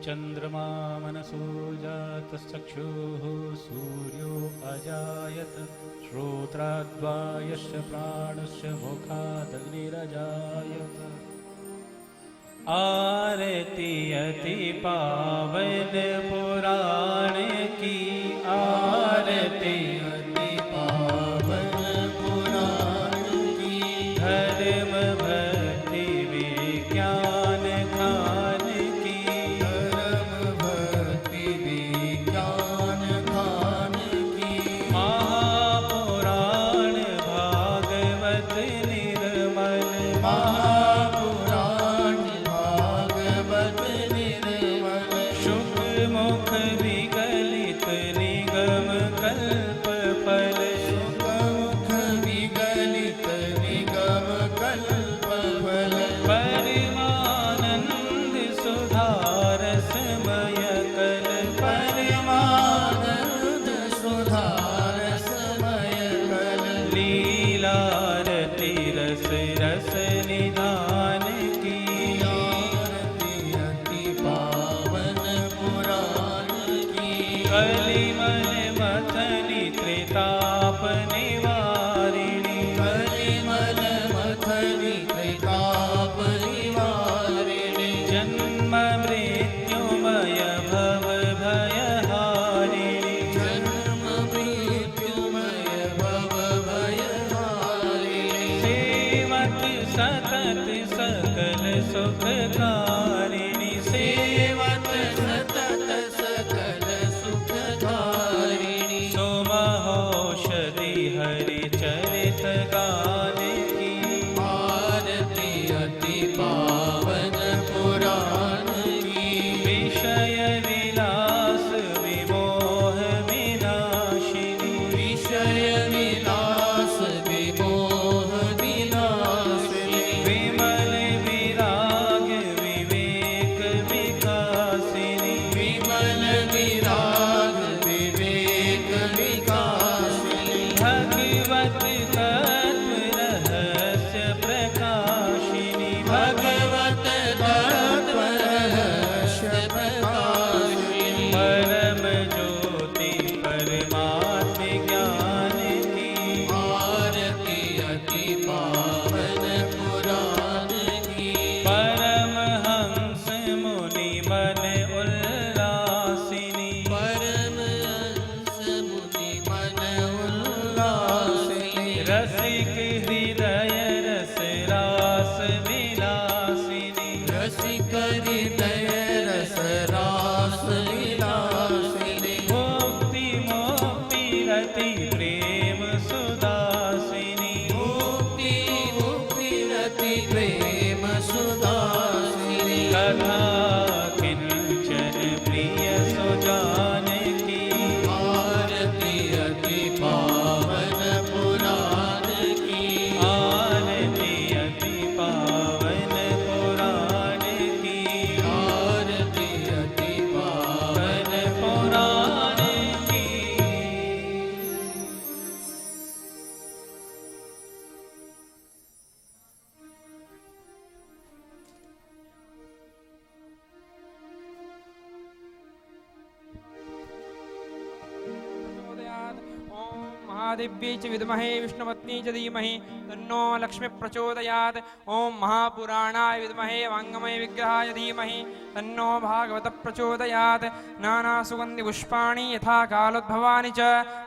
चंद्रमा मनसो जातश्चक्षुः सूर्यो अजायत श्रोत्राद्वायश्च प्राणश्च मुखादग्निरजायत। आरती अति पावन पुराण की, आरती अति पावन पुराण की। धर्म भक्ति विज्ञान खान की, धर्म भक्ति विज्ञान खान की। महापुराण भागवत निर्मल, महापुराण भागवत निर्मल। शुक मुख विगलित निगम कल्प फल, शुक मुख विगलित निगम कल्प फल। परमानंद सुधारसमय कल, परमानंद सुधारसमय कल। लीलारती रस रस निधान की, आरती अति पावन पुराण की। कलिमल मथनी त्रिताप निवारिणी, कलिमल मथनी त्रिताप निवारिणी। जन्म मृत्युमय भव भयहारिणी, जन्म मृत्युमय भव भयहारिणी। सेवत सतत सकल सुखकारिणी, सेवत सतत सकल सुखकारिणी। सोमहोषधि हरि चरित गान की, आरती अति पावन पुराण की। विषय विलास विमोह विनाशिनी, विषय विलास विमोह विनाशिनी। विमल विराग विवेक विकासिनी, विमल विराग विवेक विकासिनी। भगवत तत्व रहस्य प्रकाशिनी, भगवत तत्व रहस्य प्रकाशिनी। परम ज्योति परमात्म ज्ञान की, आरती अति पावन पुराण की। परमहंस मुनि मन उल्लासिनी, परमहंस मुनि मन उल्लासिनी। रसिक हृदय रस रास विलासिनी, रसिक हृदय रस रास विलासिनी। मुक्ति मोक्ति रति प्रेम सुदासिनी, मुक्ति मुक्ति रति प्रेम सुदासिनी। कथा किंचन प्रिय सुजान की, आरती अति पावन पुराण की, आरती अति पावन पुराण की, आरती अति पावन पुराण की। प्रचोदयात्। ॐ महादेव्यै च विद्महे विष्णुपत्नी च धीमहि तन्नो लक्ष्मी प्रचोदयात्। ॐ महापुराणाय विद्महे वाङ्गमय विग्रहाय धीमहि तन्नो भागवत प्रचोदयात्। नानासुगन्धिपुष्पाणि यथा कालोद्भवानि च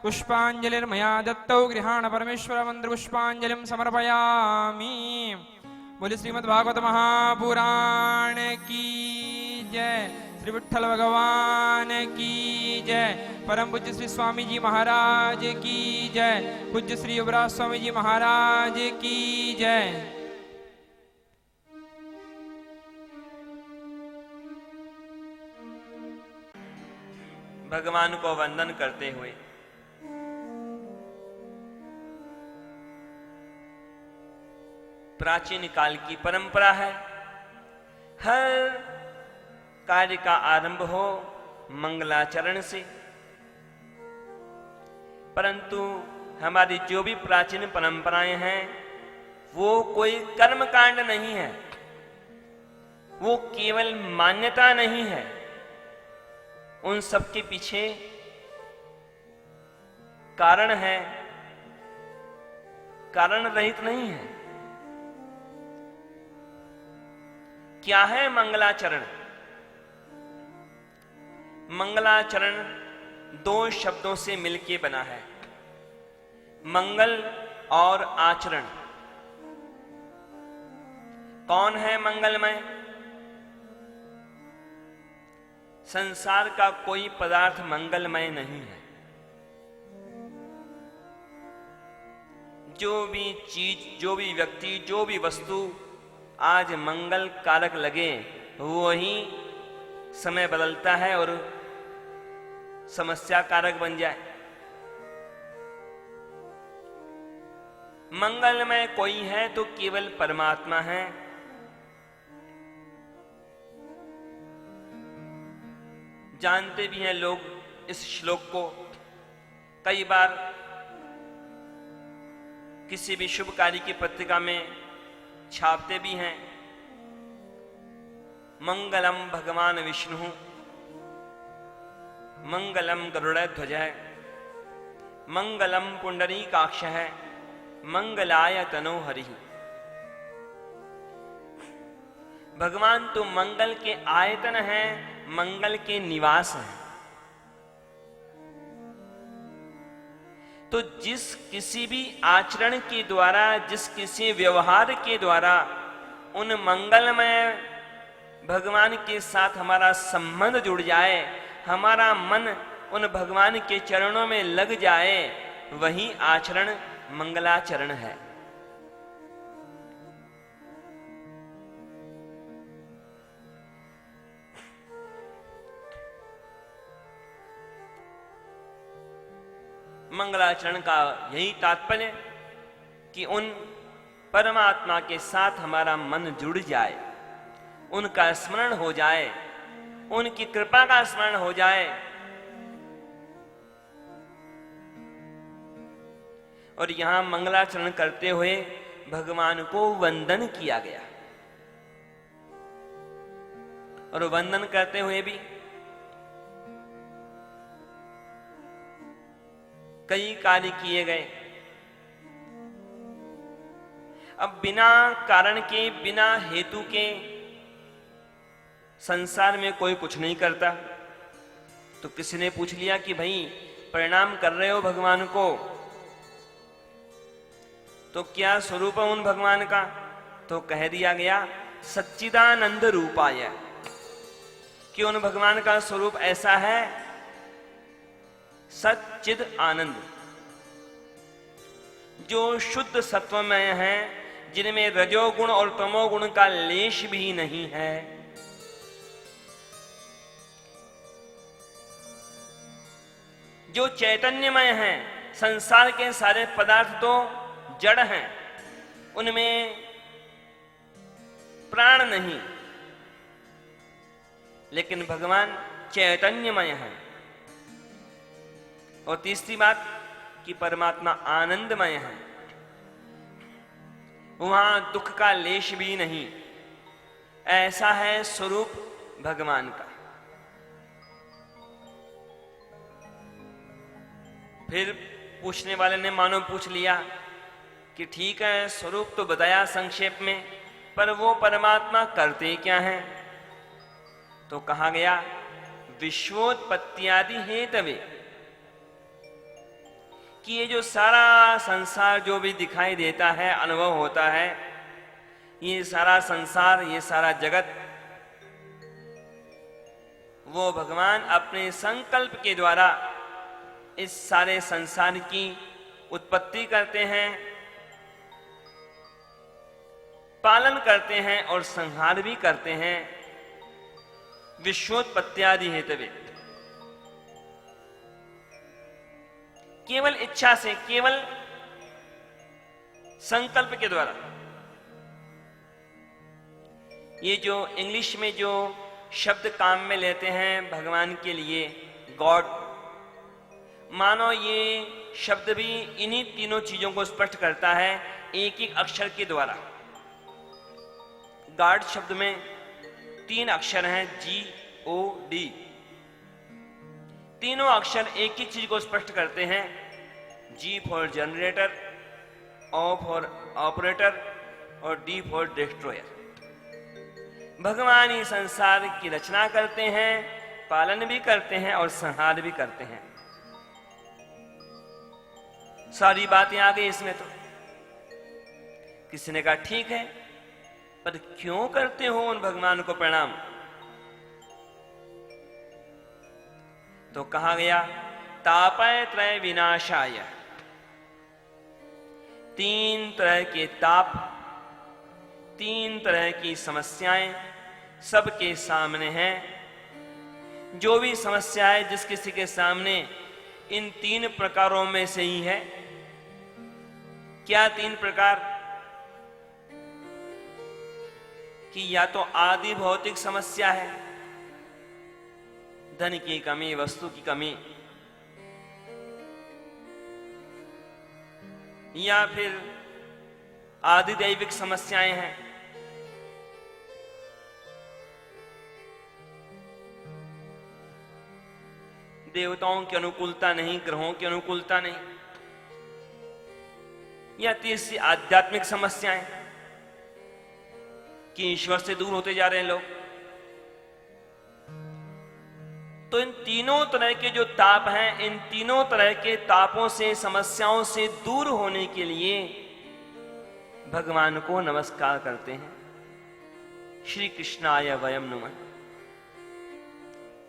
पुष्पाञ्जलिर्मया दत्तौ गृहाण परमेश्वर मन्त्रपुष्पाञ्जलिं समर्पयामि। बोले श्रीमद् भागवत महापुराण की जय। श्री विठ्ठल भगवान की जय। परम पूज्य श्री स्वामी जी महाराज की जय। पूज्य श्री युवराज स्वामी जी महाराज की जय। भगवान को वंदन करते हुए प्राचीन काल की परंपरा है, हर कार्य का आरंभ हो मंगलाचरण से। परंतु हमारी जो भी प्राचीन परंपराएं हैं वो कोई कर्म कांड नहीं है, वो केवल मान्यता नहीं है, उन सब के पीछे कारण है, कारण रहित नहीं है। क्या है मंगलाचरण? मंगलाचरण दो शब्दों से मिलके बना है, मंगल और आचरण। कौन है मंगलमय? संसार का कोई पदार्थ मंगलमय नहीं है। जो भी चीज, जो भी व्यक्ति, जो भी वस्तु आज मंगल कारक लगे, वो ही समय बदलता है और समस्या कारक बन जाए। मंगलमय कोई है तो केवल परमात्मा है। जानते भी हैं लोग इस श्लोक को, कई बार किसी भी शुभ कार्य की पत्रिका में छापते भी हैं। मंगलम भगवान विष्णु, मंगलम गरुड़ध्वज, मंगलम पुंडरीकाक्ष, मंगलाय तनो हरि। भगवान तो मंगल के आयतन हैं, मंगल के निवास हैं। तो जिस किसी भी आचरण के द्वारा, जिस किसी व्यवहार के द्वारा उन मंगलमय भगवान के साथ हमारा संबंध जुड़ जाए, हमारा मन उन भगवान के चरणों में लग जाए, वही आचरण मंगलाचरण है। मंगलाचरण का यही तात्पर्य कि उन परमात्मा के साथ हमारा मन जुड़ जाए, उनका स्मरण हो जाए, उनकी कृपा का स्मरण हो जाए। और यहां मंगलाचरण करते हुए भगवान को वंदन किया गया, और वंदन करते हुए भी कई कार्य किए गए। अब बिना कारण के, बिना हेतु के संसार में कोई कुछ नहीं करता। तो किसी ने पूछ लिया कि भाई प्रणाम कर रहे हो भगवान को, तो क्या स्वरूप है उन भगवान का? तो कह दिया गया सच्चिदानंद रूपाय, कि उन भगवान का स्वरूप ऐसा है सच्चिद आनंद, जो शुद्ध सत्वमय है, जिनमें रजोगुण और तमोगुण का लेश भी नहीं है। जो चैतन्यमय है, संसार के सारे पदार्थ तो जड़ हैं, उनमें प्राण नहीं, लेकिन भगवान चैतन्यमय है। और तीसरी बात कि परमात्मा आनंदमय है, वहां दुख का लेश भी नहीं। ऐसा है स्वरूप भगवान का। फिर पूछने वाले ने मानो पूछ लिया कि ठीक है, स्वरूप तो बताया संक्षेप में, पर वो परमात्मा करते क्या हैं? तो कहा गया विश्वोत्पत्त्यादि हेतवे, कि ये जो सारा संसार जो भी दिखाई देता है, अनुभव होता है, ये सारा संसार, ये सारा जगत, वो भगवान अपने संकल्प के द्वारा इस सारे संसार की उत्पत्ति करते हैं, पालन करते हैं और संहार भी करते हैं। विश्वोत्पत्त्यादि हेतवे, केवल इच्छा से, केवल संकल्प के द्वारा। ये जो इंग्लिश में जो शब्द काम में लेते हैं भगवान के लिए, गॉड, मानो ये शब्द भी इन्हीं तीनों चीजों को स्पष्ट करता है एक एक अक्षर के द्वारा। गॉड शब्द में 3 अक्षर हैं, G-O-D, तीनों अक्षर एक ही चीज को स्पष्ट करते हैं। G for generator, O for operator और डी फॉर डिस्ट्रॉयर। भगवान ही संसार की रचना करते हैं, पालन भी करते हैं और संहार भी करते हैं। सारी बातें आ गई इसमें। तो किसी ने कहा ठीक है, पर क्यों करते हो उन भगवान को प्रणाम? तो कहा गया तापय त्रय विनाशाय। तीन तरह के ताप, तीन तरह की समस्याएं सबके सामने हैं। जो भी समस्या है जिस किसी के सामने, इन तीन प्रकारों में से ही है। क्या तीन प्रकार? कि या तो आदि भौतिक समस्या है, धन की कमी, वस्तु की कमी, या फिर आदि दैविक समस्याएं हैं। देवताओं की अनुकूलता नहीं, ग्रहों की अनुकूलता नहीं, या तीसरी आध्यात्मिक समस्याएं कि ईश्वर से दूर होते जा रहे हैं लोग। तो इन तीनों तरह के जो ताप हैं, इन तीनों तरह के तापों से, समस्याओं से दूर होने के लिए भगवान को नमस्कार करते हैं। श्री कृष्णाय वयम नुमः।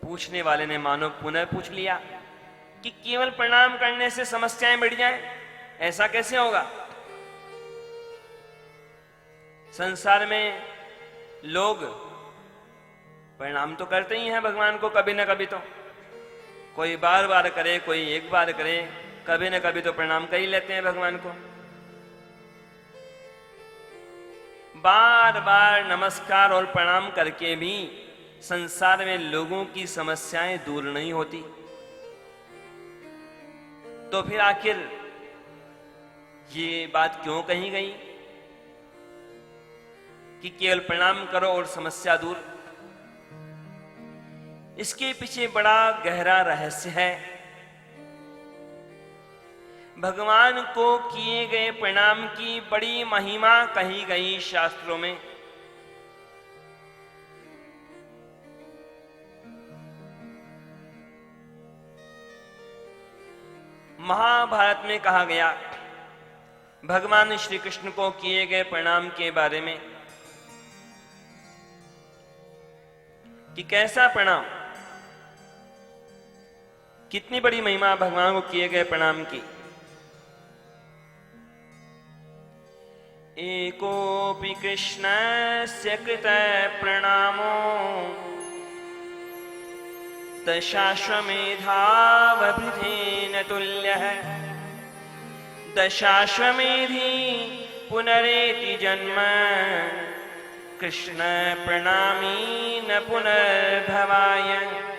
पूछने वाले ने मानो पुनः पूछ लिया कि केवल प्रणाम करने से समस्याएं मिट जाएं, ऐसा कैसे होगा? संसार में लोग प्रणाम तो करते ही हैं भगवान को, कभी ना कभी तो। कोई बार बार करे, कोई एक बार करे, कभी ना कभी तो प्रणाम कर ही लेते हैं भगवान को। बार बार नमस्कार और प्रणाम करके भी संसार में लोगों की समस्याएं दूर नहीं होती। तो फिर आखिर ये बात क्यों कही गई कि केवल प्रणाम करो और समस्या दूर? इसके पीछे बड़ा गहरा रहस्य है। भगवान को किए गए प्रणाम की बड़ी महिमा कही गई शास्त्रों में। महाभारत में कहा गया भगवान श्री कृष्ण को किए गए प्रणाम के बारे में कि कैसा प्रणाम, कितनी बड़ी महिमा भगवान को किए गए प्रणाम की। एकोपि कृष्णस्य कृतः प्रणामो दशाश्वमेधावभृतेन तुल्यः। दशाश्वमेधी पुनरेति जन्म कृष्ण प्रणामी न पुनर्भवाय।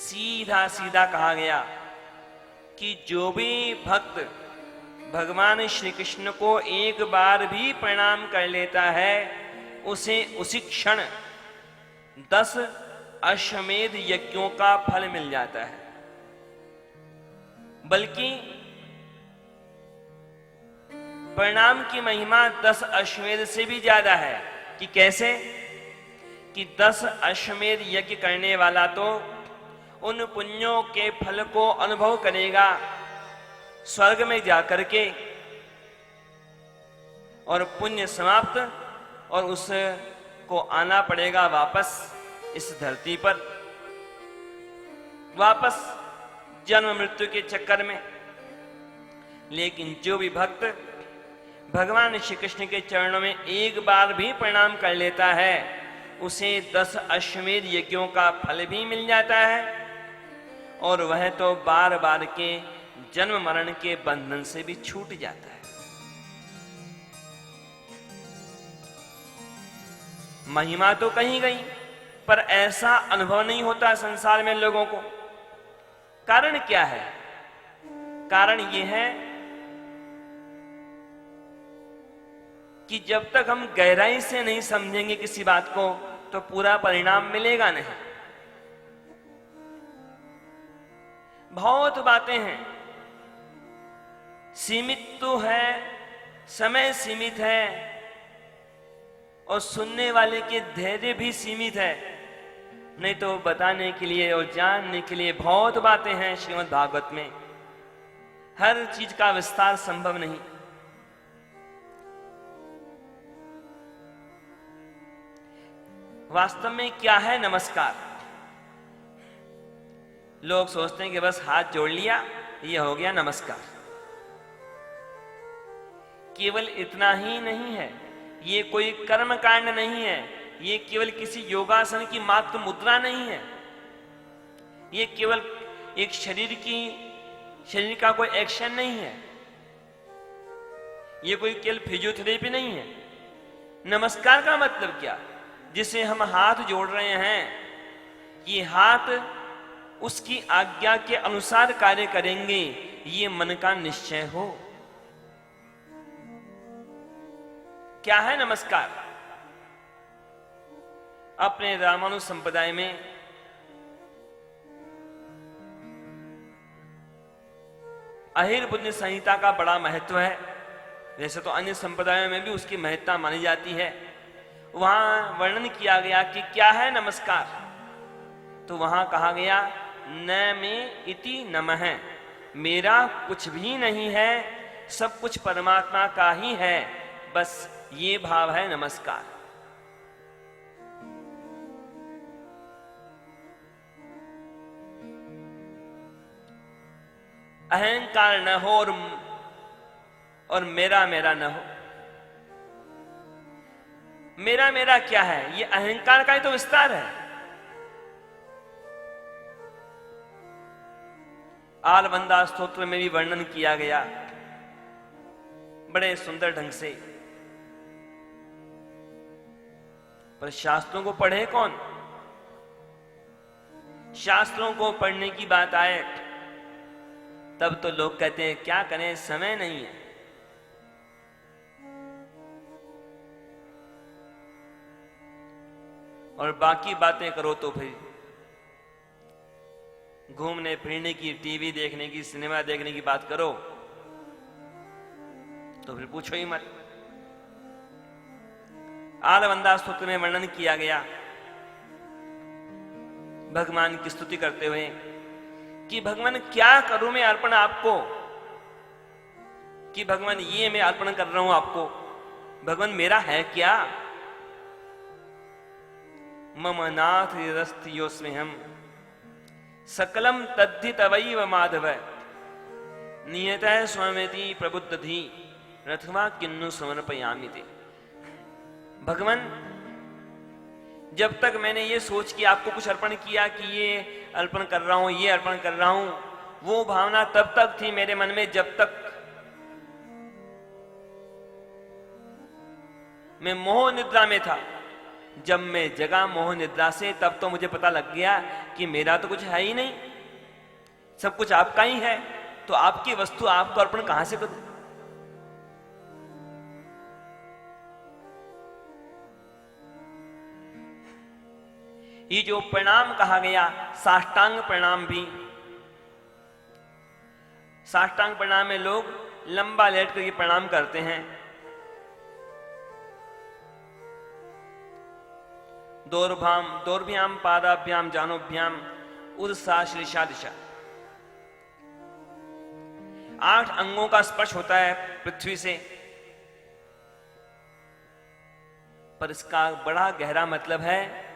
सीधा सीधा कहा गया कि जो भी भक्त भगवान श्री कृष्ण को एक बार भी प्रणाम कर लेता है, उसे उसी क्षण 10 अश्वमेध यज्ञों का फल मिल जाता है। बल्कि प्रणाम की महिमा 10 अश्वमेध से भी ज्यादा है। कि कैसे? कि 10 अश्वमेध यज्ञ करने वाला तो उन पुण्यों के फल को अनुभव करेगा स्वर्ग में जाकर के, और पुण्य समाप्त और उसको आना पड़ेगा वापस इस धरती पर, वापस जन्म मृत्यु के चक्कर में। लेकिन जो भी भक्त भगवान श्री कृष्ण के चरणों में एक बार भी प्रणाम कर लेता है, उसे 10 अश्वमेध यज्ञों का फल भी मिल जाता है, और वह तो बार बार के जन्म मरण के बंधन से भी छूट जाता है। महिमा तो कही गई, पर ऐसा अनुभव नहीं होता संसार में लोगों को। कारण क्या है? कारण यह है कि जब तक हम गहराई से नहीं समझेंगे किसी बात को, तो पूरा परिणाम मिलेगा नहीं। बहुत बातें हैं, सीमित तो है, समय सीमित है और सुनने वाले के धैर्य भी सीमित है। नहीं तो बताने के लिए और जानने के लिए बहुत बातें हैं श्रीमद् भागवत में, हर चीज का विस्तार संभव नहीं। वास्तव में क्या है नमस्कार? लोग सोचते हैं कि बस हाथ जोड़ लिया, ये हो गया नमस्कार। केवल इतना ही नहीं है, ये कोई कर्म कांड नहीं है, ये केवल किसी योगासन की मात्र मुद्रा नहीं है, ये केवल एक शरीर का कोई एक्शन नहीं है, ये कोई केवल फिजियोथेरेपी नहीं है। नमस्कार का मतलब क्या? जिसे हम हाथ जोड़ रहे हैं, ये हाथ उसकी आज्ञा के अनुसार कार्य करेंगे, ये मन का निश्चय हो। क्या है नमस्कार? अपने रामानुज संप्रदाय में अहिर्बुद्ध संहिता का बड़ा महत्व है। वैसे तो अन्य संप्रदायों में भी उसकी महत्ता मानी जाती है। वहां वर्णन किया गया कि क्या है नमस्कार, तो वहां कहा गया न में इति नमः, मेरा कुछ भी नहीं है, सब कुछ परमात्मा का ही है, बस ये भाव है नमस्कार। अहंकार न हो और मेरा मेरा न हो। मेरा मेरा क्या है? ये अहंकार का ही तो विस्तार है। आलवंदा स्तोत्र में भी वर्णन किया गया बड़े सुंदर ढंग से। पर शास्त्रों को पढ़े कौन? शास्त्रों को पढ़ने की बात आए तब तो लोग कहते हैं क्या करें, समय नहीं है। और बाकी बातें करो तो फिर घूमने फिरने की, टीवी देखने की, सिनेमा देखने की बात करो तो फिर पूछो ही मत। आलवंदा स्तोत्र में वर्णन किया गया भगवान की स्तुति करते हुए कि भगवान क्या करूं मैं अर्पण आपको, कि भगवान ये मैं अर्पण कर रहा हूं आपको, भगवान मेरा है क्या? मम नाथ रस्तियोस्म्यहम् सकलम तद्धि तवैव माधव नियतः स्वमेति प्रबुद्धधि रथवा किन्नु समर्पयामि ते। भगवान जब तक मैंने ये सोच के आपको कुछ अर्पण किया कि ये अर्पण कर रहा हूं, ये अर्पण कर रहा हूं, वो भावना तब तक थी मेरे मन में जब तक मैं मोह निद्रा में था। जब मैं जगा मोह निद्रा से तब तो मुझे पता लग गया कि मेरा तो कुछ है ही नहीं, सब कुछ आपका ही है, तो आपकी वस्तु आपको अर्पण कहां से करूं? ये जो प्रणाम कहा गया, साष्टांग प्रणाम भी, साष्टांग प्रणाम में लोग लंबा लेट करके प्रणाम करते हैं। दौर्भ्याम पादाभ्याम जानोभ्याम उर्सा शीर्षा दिशा। 8 अंगों का स्पर्श होता है पृथ्वी से, पर इसका बड़ा गहरा मतलब है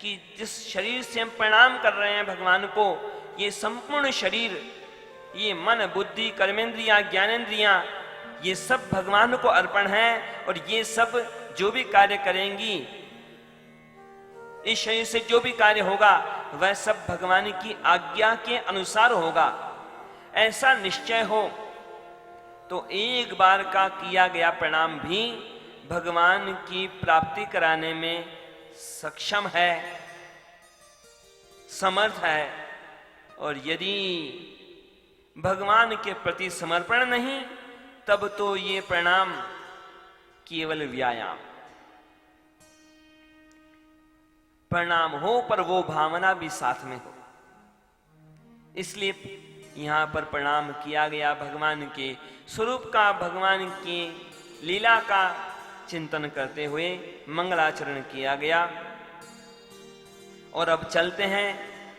कि जिस शरीर से हम प्रणाम कर रहे हैं भगवान को, ये संपूर्ण शरीर, ये मन बुद्धि कर्मेंद्रियां ज्ञानेंद्रियां, ये सब भगवान को अर्पण है। और ये सब जो भी कार्य करेंगी, इस शरीर से जो भी कार्य होगा वह सब भगवान की आज्ञा के अनुसार होगा, ऐसा निश्चय हो तो एक बार का किया गया प्रणाम भी भगवान की प्राप्ति कराने में सक्षम है, समर्थ है। और यदि भगवान के प्रति समर्पण नहीं, तब तो ये प्रणाम केवल व्यायाम। प्रणाम हो पर वो भावना भी साथ में हो। इसलिए यहाँ पर प्रणाम किया गया, भगवान के स्वरूप का, भगवान की लीला का चिंतन करते हुए मंगलाचरण किया गया। और अब चलते हैं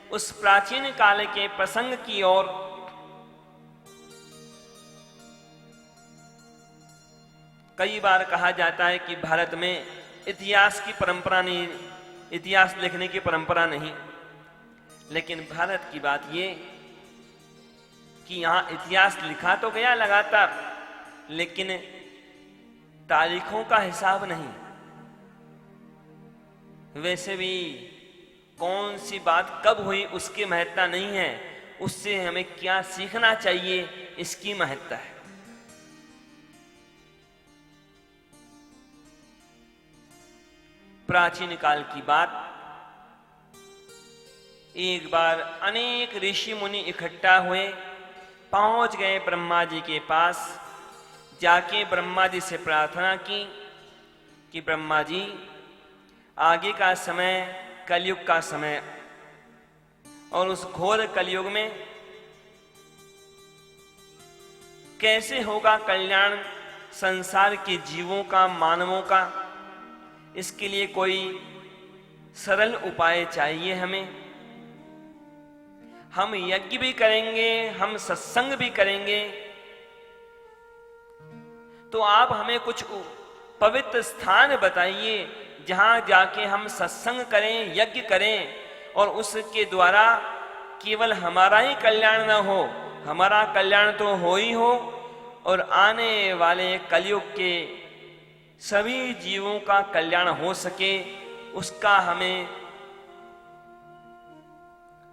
उस प्राचीन काल के प्रसंग की ओर। कई बार कहा जाता है कि भारत में इतिहास की परंपरा नहीं, इतिहास लिखने की परंपरा नहीं, लेकिन भारत की बात ये कि यहां इतिहास लिखा तो गया लगातार, लेकिन तारीखों का हिसाब नहीं। वैसे भी कौन सी बात कब हुई उसकी महत्ता नहीं है, उससे हमें क्या सीखना चाहिए इसकी महत्ता है। प्राचीन काल की बात, एक बार अनेक ऋषि मुनि इकट्ठा हुए, पहुंच गए ब्रह्मा जी के पास। जाके ब्रह्मा जी से प्रार्थना की कि ब्रह्मा जी, आगे का समय कलयुग का समय, और उस घोर कलयुग में कैसे होगा कल्याण संसार के जीवों का, मानवों का, इसके लिए कोई सरल उपाय चाहिए हमें। हम यज्ञ भी करेंगे, हम सत्संग भी करेंगे, तो आप हमें कुछ पवित्र स्थान बताइए जहां जाके हम सत्संग करें, यज्ञ करें, और उसके द्वारा केवल हमारा ही कल्याण न हो, हमारा कल्याण तो हो ही हो, और आने वाले कलयुग के सभी जीवों का कल्याण हो सके, उसका हमें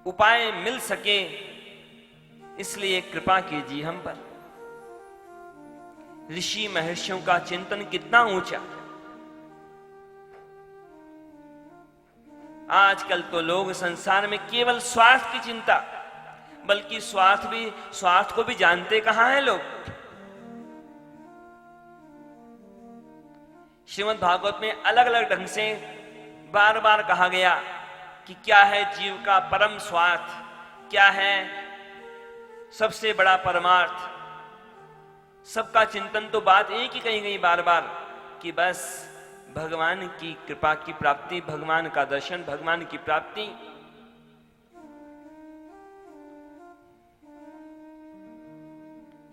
उपाय मिल सके। इसलिए कृपा कीजिए हम पर। ऋषि महर्षियों का चिंतन कितना ऊंचा। आजकल तो लोग संसार में केवल स्वार्थ की चिंता, बल्कि स्वार्थ को भी जानते कहां हैं लोग। श्रीमद् भागवत में अलग अलग ढंग से बार बार कहा गया कि क्या है जीव का परम स्वार्थ, क्या है सबसे बड़ा परमार्थ। सबका चिंतन तो बात एक ही कही गई बार बार कि बस भगवान की कृपा की प्राप्ति, भगवान का दर्शन, भगवान की प्राप्ति।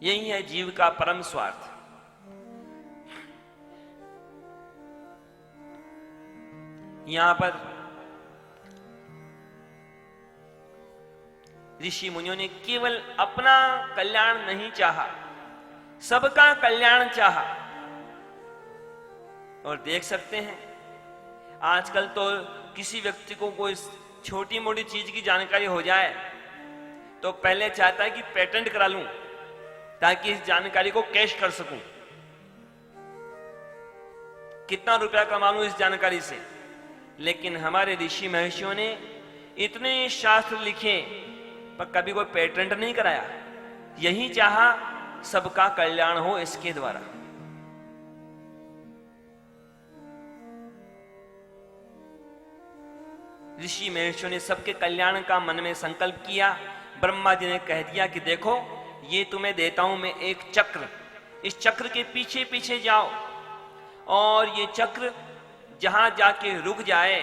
यही है जीव का परम स्वार्थ। यहां पर ऋषि मुनियों ने केवल अपना कल्याण नहीं चाहा, सबका कल्याण चाहा। और देख सकते हैं आजकल तो किसी व्यक्ति को कोई छोटी मोटी चीज की जानकारी हो जाए तो पहले चाहता है कि पेटेंट करा लूं ताकि इस जानकारी को कैश कर सकूं, कितना रुपया कमा लूं इस जानकारी से। लेकिन हमारे ऋषि महर्षियों ने इतने शास्त्र लिखे पर कभी कोई पेटेंट नहीं कराया। यही चाहा सबका कल्याण हो इसके द्वारा। ऋषि महर्षियों ने सबके कल्याण का मन में संकल्प किया। ब्रह्मा जी ने कह दिया कि देखो ये तुम्हें देता हूं मैं एक चक्र, इस चक्र के पीछे पीछे जाओ और ये चक्र जहां जाके रुक जाए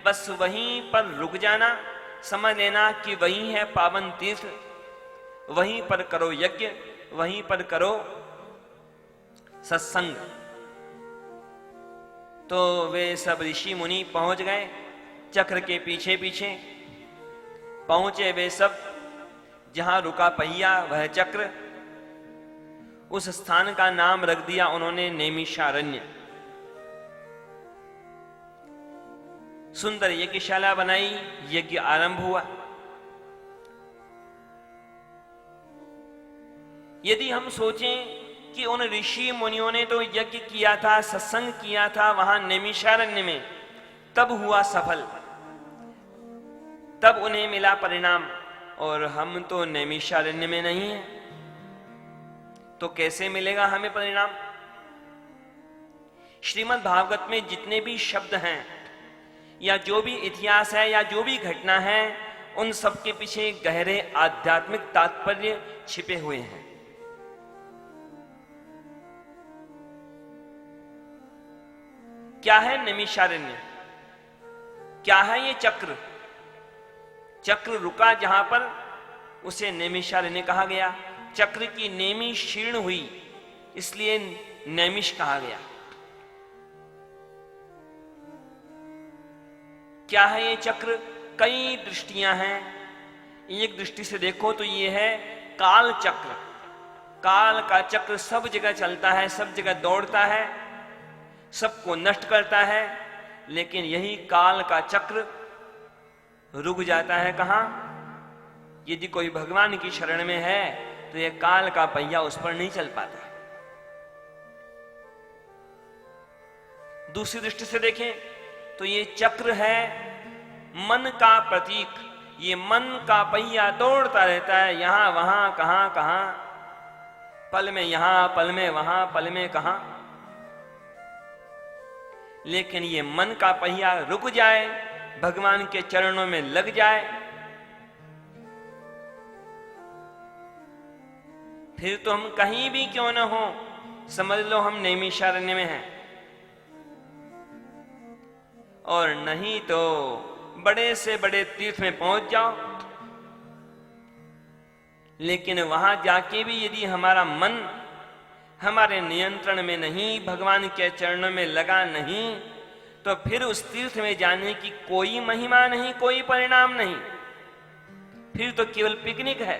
बस वहीं पर रुक जाना, समझ लेना कि वहीं है पावन तीर्थ, वहीं पर करो यज्ञ, वहीं पर करो सत्संग। तो वे सब ऋषि मुनि पहुंच गए, चक्र के पीछे पीछे पहुंचे वे सब जहां रुका पहिया वह चक्र। उस स्थान का नाम रख दिया उन्होंने नैमिषारण्य। सुंदर यज्ञशाला बनाई, यज्ञ आरंभ हुआ। यदि हम सोचें कि उन ऋषि मुनियों ने तो यज्ञ किया था, सत्संग किया था वहां नैमिषारण्य में, तब हुआ सफल, तब उन्हें मिला परिणाम, और हम तो नैमिषारण्य में नहीं हैं, तो कैसे मिलेगा हमें परिणाम। श्रीमद् भागवत में जितने भी शब्द हैं या जो भी इतिहास है या जो भी घटना है उन सब के पीछे गहरे आध्यात्मिक तात्पर्य छिपे हुए हैं। क्या है नैमिषारण्य? क्या है ये चक्र? चक्र रुका जहां पर उसे नैमिषारण्य कहा गया। चक्र की नेमी शीर्ण हुई इसलिए नैमिष कहा गया। क्या है ये चक्र? कई दृष्टियां हैं। एक दृष्टि से देखो तो ये है काल चक्र। काल का चक्र सब जगह चलता है, सब जगह दौड़ता है, सबको नष्ट करता है, लेकिन यही काल का चक्र रुक जाता है कहां? यदि कोई भगवान की शरण में है तो यह काल का पहिया उस पर नहीं चल पाता। दूसरी दृष्टि से देखें तो ये चक्र है मन का प्रतीक। ये मन का पहिया दौड़ता रहता है, यहां वहां कहां कहां, पल में यहां पल में वहां पल में कहां। लेकिन ये मन का पहिया रुक जाए, भगवान के चरणों में लग जाए, फिर तो हम कहीं भी क्यों ना हो, समझ लो हम नैमिषारण्य में हैं। और नहीं तो बड़े से बड़े तीर्थ में पहुंच जाओ, लेकिन वहां जाके भी यदि हमारा मन हमारे नियंत्रण में नहीं, भगवान के चरणों में लगा नहीं, तो फिर उस तीर्थ में जाने की कोई महिमा नहीं, कोई परिणाम नहीं, फिर तो केवल पिकनिक है।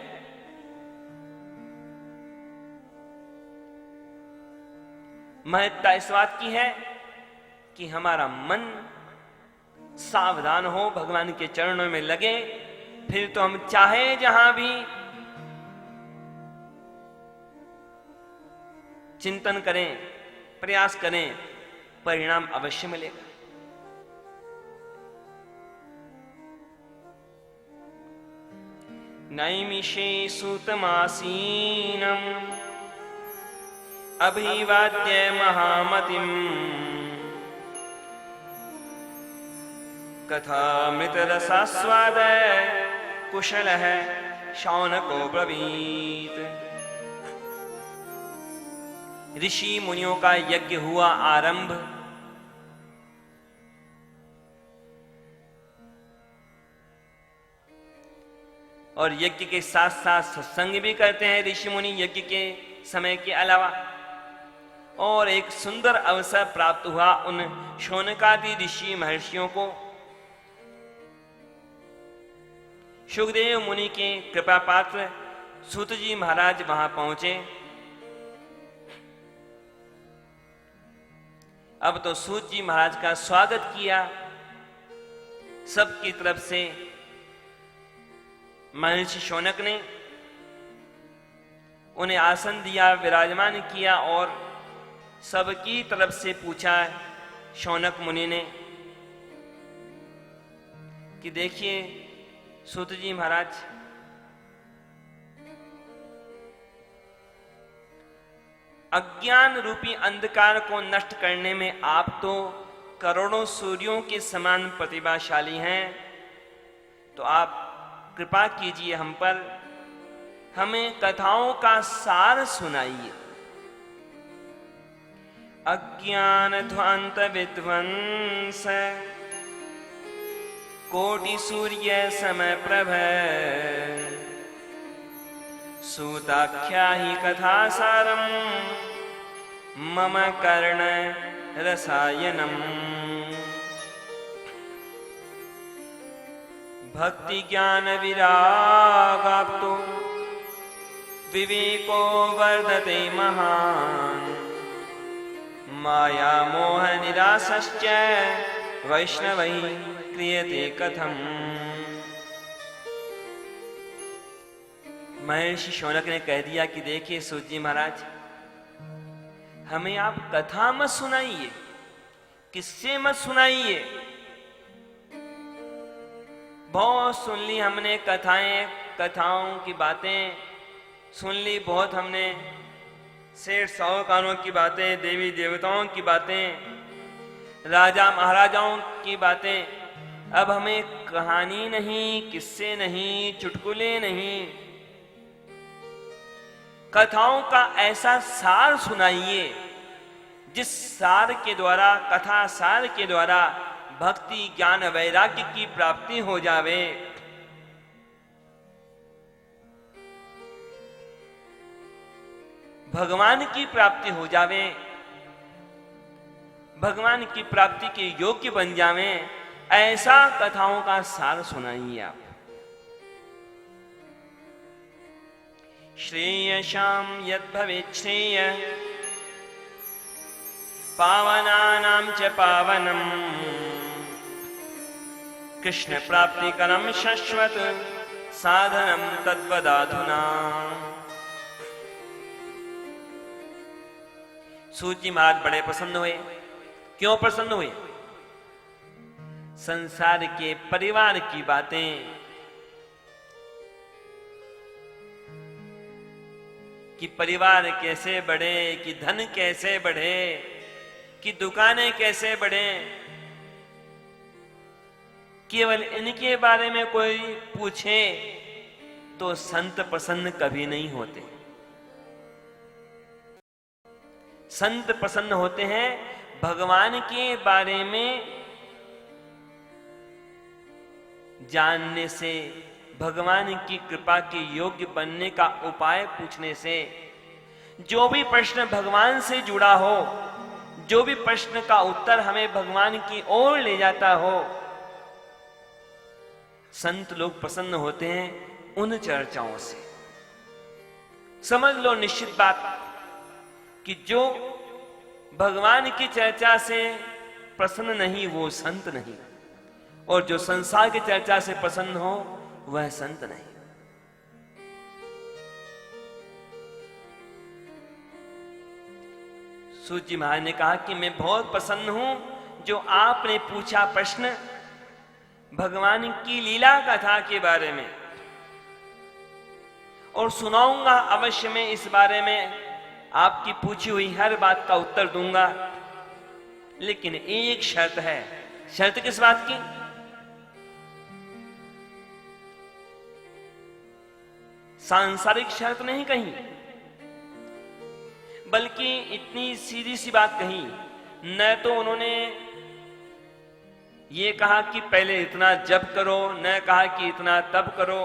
महत्ता इस बात की है कि हमारा मन सावधान हो, भगवान के चरणों में लगे, फिर तो हम चाहे जहां भी चिंतन करें, प्रयास करें, परिणाम अवश्य मिलेगा। नैमिषे सुतमासीनम अभिवाद्य महामतिम कथामृतरसास्वाद कुशलः शौनको ब्रवीत। ऋषि मुनियों का यज्ञ हुआ आरंभ। और यज्ञ के साथ साथ सत्संग भी करते हैं ऋषि मुनि यज्ञ के समय के अलावा। और एक सुंदर अवसर प्राप्त हुआ उन शौनकादि ऋषि महर्षियों को। सुखदेव मुनि के कृपा पात्र सूत जी महाराज वहां पहुंचे। अब तो सूत जी महाराज का स्वागत किया सबकी तरफ से। महर्षि शौनक ने उन्हें आसन दिया, विराजमान किया और सबकी तरफ से पूछा शौनक मुनि ने कि देखिए सूत जी महाराज, अज्ञान रूपी अंधकार को नष्ट करने में आप तो करोड़ों सूर्यों के समान प्रतिभाशाली हैं, तो आप कृपा कीजिए हम पर, हमें कथाओं का सार सुनाइए। अज्ञान ध्वांत विध्वंस कोटि सूर्य समय प्रभ सूताख्या ही कथा सारम मम कर्ण रसायनम। भक्ति ज्ञान विरागाप्तो विवेको वर्धते महान् माया मोह निरासश्च वैष्णवैः क्रियते कथम। महर्षि शौनक ने कह दिया कि देखिए सूत जी महाराज, हमें आप कथा मत सुनाइए, किस्से मत सुनाइए। बहुत सुन ली हमने कथाएं, कथाओं की बातें सुन ली बहुत हमने, सेठ साहूकारों की बातें, देवी देवताओं की बातें, राजा महाराजाओं की बातें अब हमें कहानी नहीं, किस्से नहीं, चुटकुले नहीं, कथाओं का ऐसा सार सुनाइए जिस सार के द्वारा, कथा सार के द्वारा भक्ति, ज्ञान, वैराग्य की प्राप्ति हो जावे। भगवान की प्राप्ति हो जावे, भगवान की प्राप्ति के योग्य बन जावे, ऐसा कथाओं का सार सुनाइए आप। श्रेयशाम यद भवेत् श्रेय पावनानां च पावनम कृष्ण प्राप्तिकरम शाश्वत साधनम तद्वदाधुना। सूत जी महाराज बड़े प्रसन्न हुए। क्यों प्रसन्न हुए? संसार के परिवार की बातें, कि परिवार कैसे बढ़े, कि धन कैसे बढ़े, कि दुकानें कैसे बढ़े, केवल इनके बारे में कोई पूछे तो संत प्रसन्न कभी नहीं होते। संत प्रसन्न होते हैं भगवान के बारे में जानने से, भगवान की कृपा के योग्य बनने का उपाय पूछने से। जो भी प्रश्न भगवान से जुड़ा हो, जो भी प्रश्न का उत्तर हमें भगवान की ओर ले जाता हो, संत लोग प्रसन्न होते हैं उन चर्चाओं से। समझ लो निश्चित बात कि जो भगवान की चर्चा से प्रसन्न नहीं वो संत नहीं, और जो संसार की चर्चा से प्रसन्न हो वह संत नहीं। सूत जी महाराज ने कहा कि मैं बहुत प्रसन्न हूं जो आपने पूछा प्रश्न भगवान की लीला कथा के बारे में, और सुनाऊंगा अवश्य मैं इस बारे में, आपकी पूछी हुई हर बात का उत्तर दूंगा। लेकिन एक शर्त है। शर्त किस बात की? सांसारिक शर्त नहीं कही, बल्कि इतनी सीधी सी बात कही। न तो उन्होंने ये कहा कि पहले इतना जप करो, न कहा कि इतना तप करो,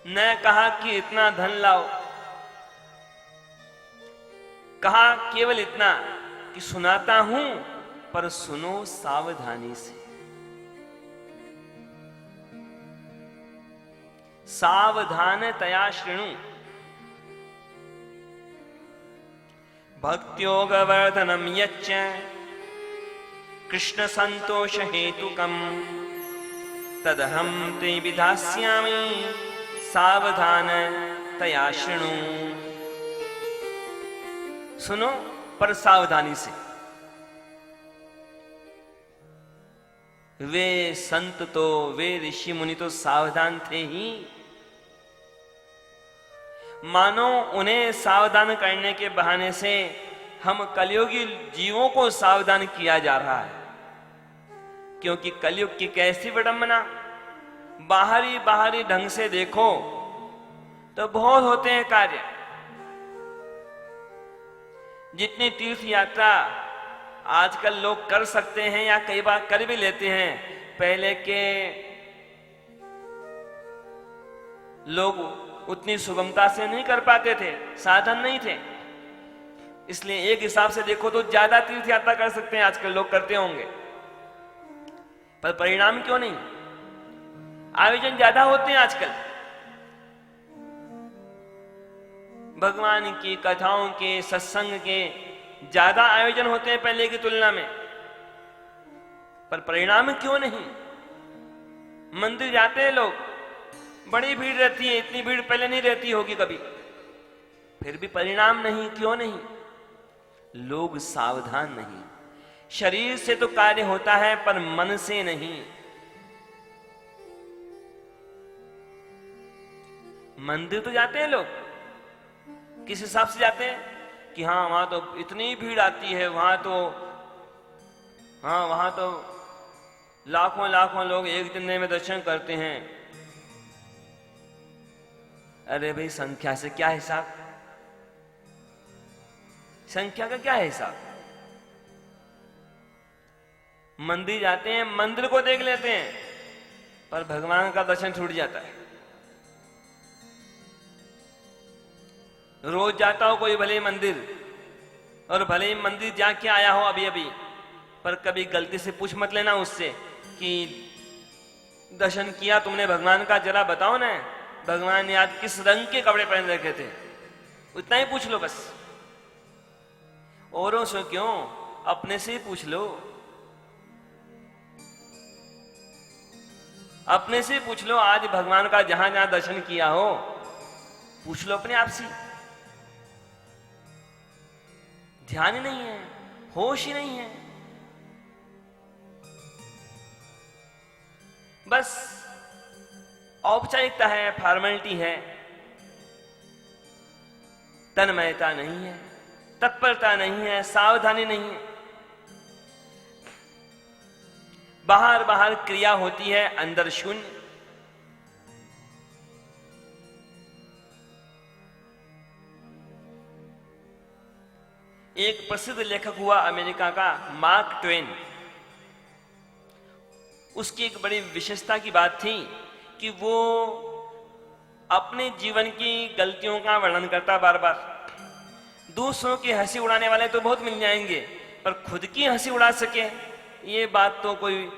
न कहा कि इतना धन लाओ, कहा केवल इतना कि सुनाता हूं पर सुनो सावधानी से। सावधानतया शृणु। भक्त्योगवर्धनम यच्च कृष्ण संतोष हेतुकम तदहम ते विधास्यामि सावधानतया शृणु। सुनो पर सावधानी से। वे संत तो, वे ऋषि मुनि तो सावधान थे ही, मानो उन्हें सावधान करने के बहाने से हम कलयुगी जीवों को सावधान किया जा रहा है। क्योंकि कलयुग की कैसी विडंबना, बाहरी बाहरी ढंग से देखो तो बहुत होते हैं कार्य। जितनी तीर्थ यात्रा आजकल लोग कर सकते हैं या कई बार कर भी लेते हैं, पहले के लोग उतनी सुगमता से नहीं कर पाते थे, साधन नहीं थे। इसलिए एक हिसाब से देखो तो ज्यादा तीर्थ यात्रा कर सकते हैं आजकल लोग, करते होंगे, पर परिणाम क्यों नहीं? आयोजन ज्यादा होते हैं आजकल, भगवान की कथाओं के, सत्संग के ज्यादा आयोजन होते हैं पहले की तुलना में, पर परिणाम क्यों नहीं? मंदिर जाते हैं लोग, बड़ी भीड़ रहती है, इतनी भीड़ पहले नहीं रहती होगी कभी, फिर भी परिणाम नहीं। क्यों नहीं? लोग सावधान नहीं। शरीर से तो कार्य होता है पर मन से नहीं। मंदिर तो जाते हैं लोग, किस हिसाब से जाते हैं कि हाँ वहां तो इतनी भीड़ आती है, वहां तो लाखों लाखों लोग एक दिन में दर्शन करते हैं। अरे भाई, संख्या से क्या हिसाब? संख्या का क्या हिसाब? मंदिर जाते हैं, मंदिर को देख लेते हैं, पर भगवान का दर्शन छूट जाता है। रोज जाता हो कोई भले ही मंदिर, और भले ही मंदिर जाके आया हो अभी अभी, पर कभी गलती से पूछ मत लेना उससे कि दर्शन किया तुमने भगवान का, जरा बताओ ना भगवान ने आज किस रंग के कपड़े पहन रखे थे। उतना ही पूछ लो बस, औरों से क्यों, अपने से ही पूछ लो। अपने से पूछ लो, आज भगवान का जहां जहां दर्शन किया हो, पूछ लो अपने आप से। ध्यान ही नहीं है, होश ही नहीं है, बस औपचारिकता है, फॉर्मेलिटी है, तन्मयता नहीं है, तत्परता नहीं है, सावधानी नहीं है। बाहर बाहर क्रिया होती है, अंदर शून्य। एक प्रसिद्ध लेखक हुआ अमेरिका का, मार्क ट्वेन। उसकी एक बड़ी विशेषता की बात थी कि वो अपने जीवन की गलतियों का वर्णन करता बार बार। दूसरों की हंसी उड़ाने वाले तो बहुत मिल जाएंगे, पर खुद की हंसी उड़ा सके, ये बात तो कोई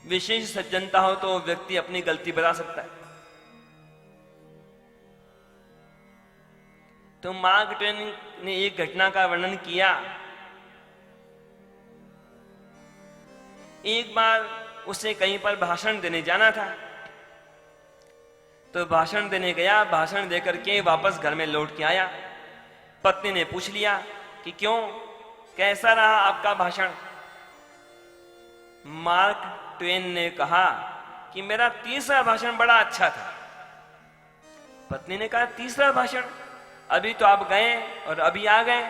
विशेष सज्जनता हो तो व्यक्ति अपनी गलती बता सकता है। तो मार्क ट्वेन ने एक घटना का वर्णन किया। एक बार उसे कहीं पर भाषण देने जाना था, तो भाषण देने गया, भाषण देकर के वापस घर में लौट के आया। पत्नी ने पूछ लिया कि क्यों, कैसा रहा आपका भाषण? मार्क ट्वेन ने कहा कि मेरा तीसरा भाषण बड़ा अच्छा था। पत्नी ने कहा, तीसरा भाषण? अभी तो आप गए और अभी आ गए,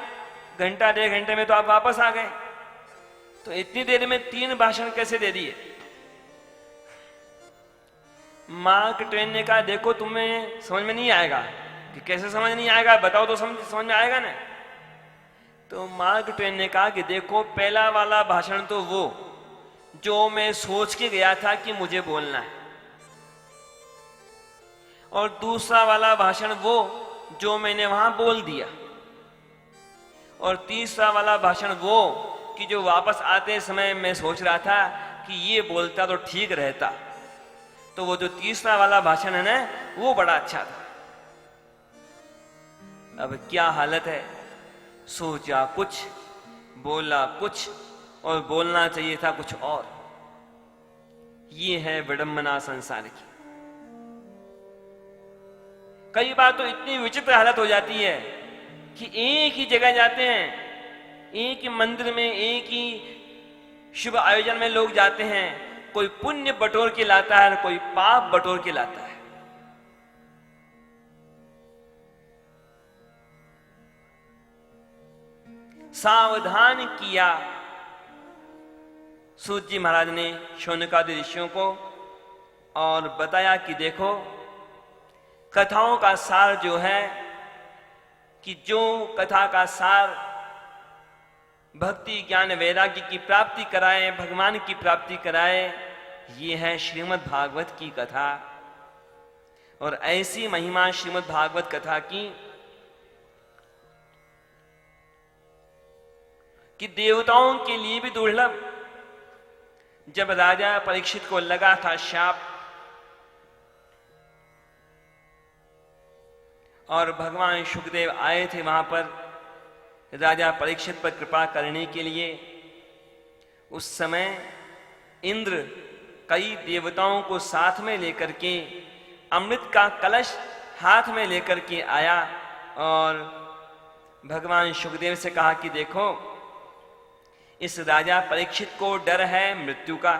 घंटा 1.5 घंटे में तो आप वापस आ गए, तो इतनी देर में 3 भाषण कैसे दे दिए? मार्क ट्वेन ने कहा, देखो तुम्हें समझ में नहीं आएगा। कि कैसे समझ नहीं आएगा, बताओ तो समझ में आएगा ना। तो मार्क ट्वेन ने कहा कि देखो, पहला वाला भाषण तो वो जो मैं सोच के गया था कि मुझे बोलना है, और दूसरा वाला भाषण वो जो मैंने वहां बोल दिया, और तीसरा वाला भाषण वो कि जो वापस आते समय मैं सोच रहा था कि ये बोलता तो ठीक रहता। तो वो जो तीसरा वाला भाषण है ना, वो बड़ा अच्छा था। अब क्या हालत है, सोचा कुछ, बोला कुछ, और बोलना चाहिए था कुछ और। ये है विडंबना संसार की। कई बार तो इतनी विचित्र हालत हो जाती है कि एक ही जगह जाते हैं, एक ही मंदिर में, एक ही शुभ आयोजन में लोग जाते हैं, कोई पुण्य बटोर के लाता है, कोई पाप बटोर के लाता है। सावधान किया सूत जी महाराज ने शौनकादि ऋषियों को, और बताया कि देखो, कथाओं का सार जो है, कि जो कथा का सार भक्ति ज्ञान वैराग्य की प्राप्ति कराए, भगवान की प्राप्ति कराए, ये है श्रीमद् भागवत की कथा। और ऐसी महिमा श्रीमद् भागवत कथा की कि देवताओं के लिए भी दुर्लभ। जब राजा परीक्षित को लगा था शाप, और भगवान शुकदेव आए थे वहां पर राजा परीक्षित पर कृपा करने के लिए, उस समय इंद्र कई देवताओं को साथ में लेकर के अमृत का कलश हाथ में लेकर के आया, और भगवान शुकदेव से कहा कि देखो, इस राजा परीक्षित को डर है मृत्यु का,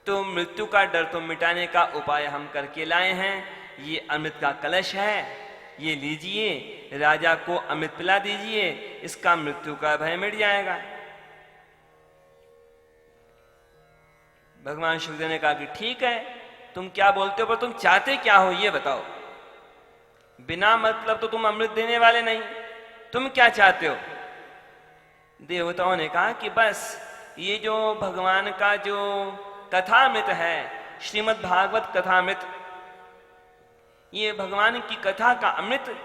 तो मृत्यु का डर तो मिटाने का उपाय हम करके लाए हैं। ये अमृत का कलश है, ये लीजिए, राजा को अमृत पिला दीजिए, इसका मृत्यु का भय मिट जाएगा। भगवान सुखदेव ने कहा कि ठीक है, तुम क्या बोलते हो, पर तुम चाहते क्या हो ये बताओ। बिना मतलब तो तुम अमृत देने वाले नहीं, तुम क्या चाहते हो? देवताओं ने कहा कि बस ये जो भगवान का जो कथामृत है, श्रीमद् भागवत कथामृत, ये भगवान की कथा का अमृत,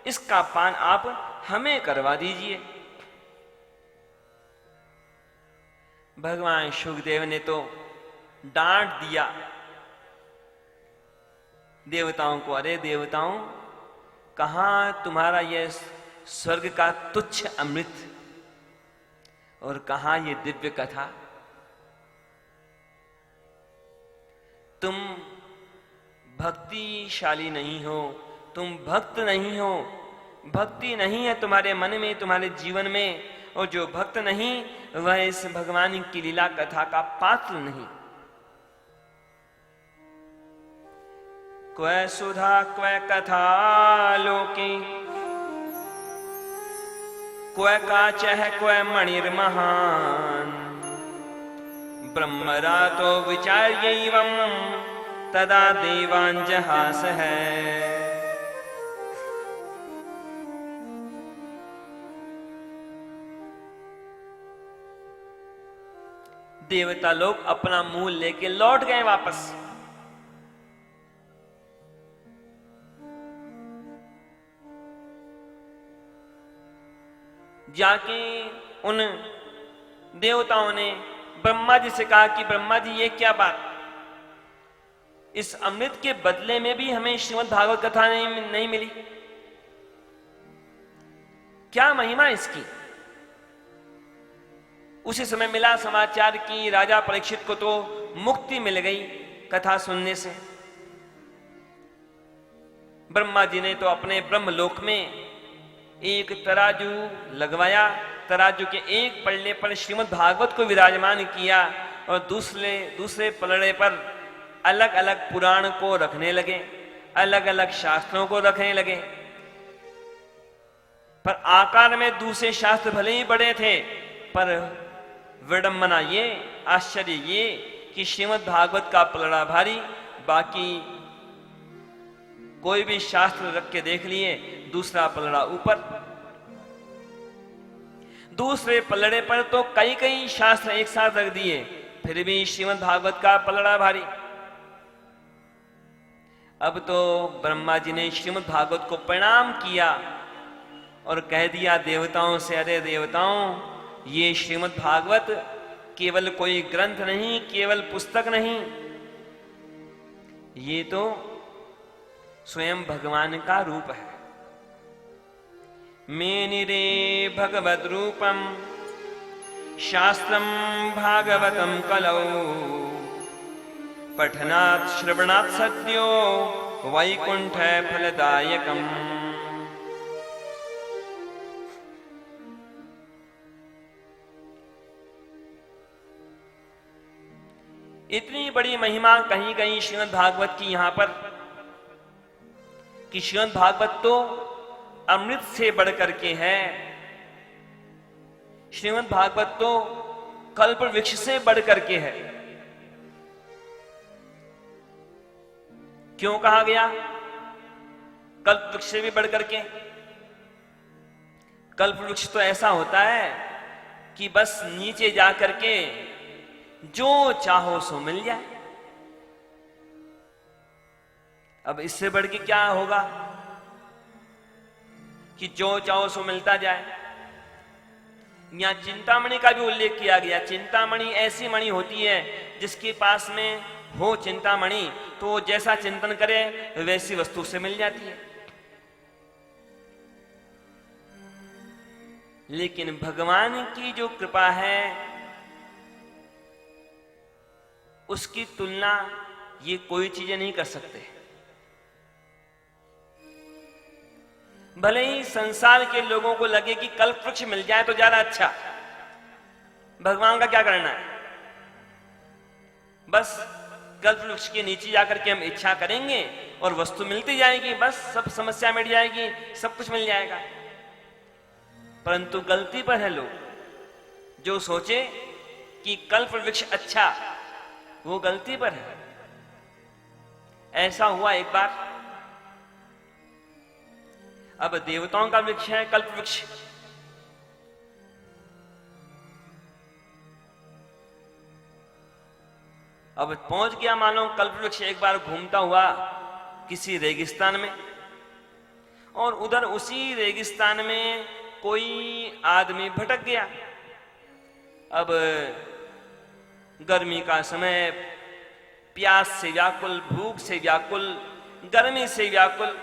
इसका पान आप हमें करवा दीजिए। भगवान सुखदेव ने तो डांट दिया देवताओं को, अरे देवताओं, कहां तुम्हारा यह स्वर्ग का तुच्छ अमृत और कहां ये दिव्य कथा। तुम भक्तिशाली नहीं हो, तुम भक्त नहीं हो, भक्ति नहीं है तुम्हारे मन में, तुम्हारे जीवन में, और जो भक्त नहीं वह इस भगवान की लीला कथा का पात्र नहीं। क्वै सुधा क्वै कथा लोके, क्वै काचः क्वै मणिर्महान्, ब्रह्मरातो विचार्यैवं तदा देवान् जहासः। देवता लोग अपना मुंह लेके लौट गए वापस। जाके उन देवताओं ने ब्रह्मा जी से कहा कि ब्रह्मा जी ये क्या बात, इस अमृत के बदले में भी हमें श्रीमद् भागवत कथा नहीं मिली, क्या महिमा इसकी? उसी समय मिला समाचार कि राजा परीक्षित को तो मुक्ति मिल गई कथा सुनने से। ब्रह्मा जी ने तो अपने ब्रह्मलोक में एक तराजू लगवाया, तराजू के एक पलड़े पर श्रीमद् भागवत को विराजमान किया और दूसरे पलड़े पर अलग अलग पुराण को रखने लगे, अलग अलग शास्त्रों को रखने लगे। पर आकार में दूसरे शास्त्र भले ही बड़े थे, पर विडंबना ये, आश्चर्य ये कि श्रीमद् भागवत का पलड़ा भारी, बाकी कोई भी शास्त्र रख के देख लिए, दूसरा पलड़ा ऊपर। दूसरे पलड़े पर तो कई कई शास्त्र एक साथ रख दिए, फिर भी श्रीमद् भागवत का पलड़ा भारी। अब तो ब्रह्मा जी ने श्रीमद् भागवत को प्रणाम किया और कह दिया देवताओं से, अरे देवताओं, ये श्रीमद् भागवत केवल कोई ग्रंथ नहीं, केवल पुस्तक नहीं, ये तो स्वयं भगवान का रूप है। मेनिरे भगवद रूपम शास्त्रम भागवतम कलौ, पठनात् श्रवणात् सद्यो वैकुंठ फलदायकम। इतनी बड़ी महिमा कहीं कहीं श्रीमद् भागवत की यहां पर कि श्रीमद् भागवत तो अमृत से बढ़कर के है, श्रीमद् भागवत तो कल्प वृक्ष से बढ़कर के है। क्यों कहा गया कल्प वृक्ष से भी बढ़कर के? कल्प वृक्ष तो ऐसा होता है कि बस नीचे जाकर के जो चाहो सो मिल जाए। अब इससे बढ़ के क्या होगा कि जो चाहो सो मिलता जाए। यहां चिंतामणि का भी उल्लेख किया गया। चिंतामणि ऐसी मणि होती है जिसके पास में हो चिंतामणि तो जैसा चिंतन करे वैसी वस्तु से मिल जाती है। लेकिन भगवान की जो कृपा है उसकी तुलना ये कोई चीजें नहीं कर सकते। भले ही संसार के लोगों को लगे कि कल्प वृक्ष मिल जाए तो ज्यादा अच्छा, भगवान का क्या करना है? बस कल्प वृक्ष के नीचे जाकर के हम इच्छा करेंगे और वस्तु मिलती जाएगी, बस सब समस्या मिट जाएगी, सब कुछ मिल जाएगा। परंतु गलती पर है लोग। जो सोचे कि कल्प वृक्ष अच्छा, वो गलती पर है। ऐसा हुआ एक बार। अब देवताओं का वृक्ष है कल्प वृक्ष, अब पहुंच गया मानो कल्प वृक्ष एक बार घूमता हुआ किसी रेगिस्तान में, और उधर उसी रेगिस्तान में कोई आदमी भटक गया। अब गर्मी का समय, प्यास से व्याकुल, भूख से व्याकुल, गर्मी से व्याकुल,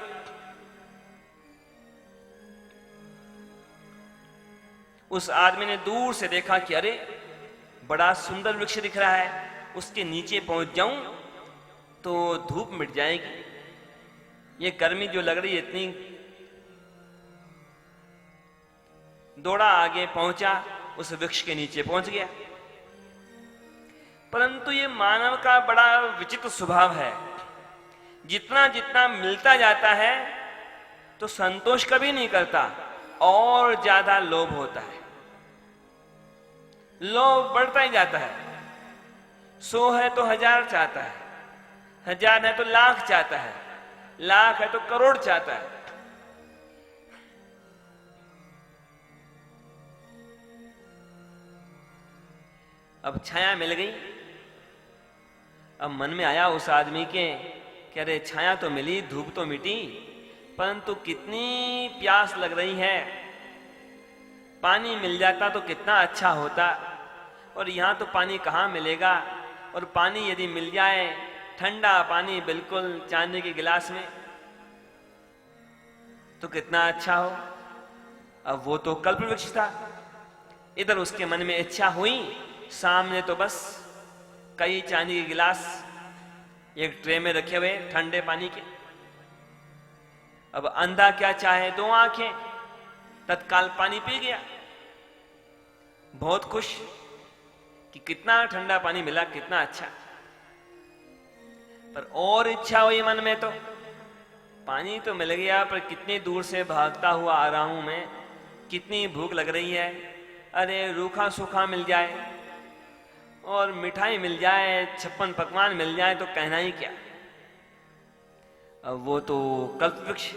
उस आदमी ने दूर से देखा कि अरे बड़ा सुंदर वृक्ष दिख रहा है, उसके नीचे पहुंच जाऊं तो धूप मिट जाएगी, ये गर्मी जो लग रही है इतनी। दौड़ा आगे पहुंचा, उस वृक्ष के नीचे पहुंच गया। परंतु ये मानव का बड़ा विचित्र स्वभाव है, जितना जितना मिलता जाता है तो संतोष कभी नहीं करता, और ज्यादा लोभ होता है। लोभ बढ़ता ही जाता है। 100 है तो 1000 चाहता है, 1000 है तो लाख चाहता है, लाख है तो करोड़ चाहता है। अब छाया मिल गई। अब मन में आया उस आदमी के कि अरे छाया तो मिली, धूप तो मिटी, परंतु कितनी प्यास लग रही है, पानी मिल जाता तो कितना अच्छा होता, और यहां तो पानी कहां मिलेगा, और पानी यदि मिल जाए ठंडा पानी बिल्कुल चांदी के गिलास में तो कितना अच्छा हो। अब वो तो कल्प वृक्ष था। इधर उसके मन में इच्छा हुई, सामने तो बस कई चांदी के गिलास एक ट्रे में रखे हुए ठंडे पानी के। अब अंधा क्या चाहे, 2 आंखें, तत्काल पानी पी गया, बहुत खुश कि कितना ठंडा पानी मिला, कितना अच्छा। पर और इच्छा हुई मन में, तो पानी तो मिल गया, पर कितनी दूर से भागता हुआ आ रहा हूं मैं, कितनी भूख लग रही है, अरे रूखा सूखा मिल जाए और मिठाई मिल जाए, 56 पकवान मिल जाए तो कहना ही क्या। अब वो तो कल्प वृक्ष,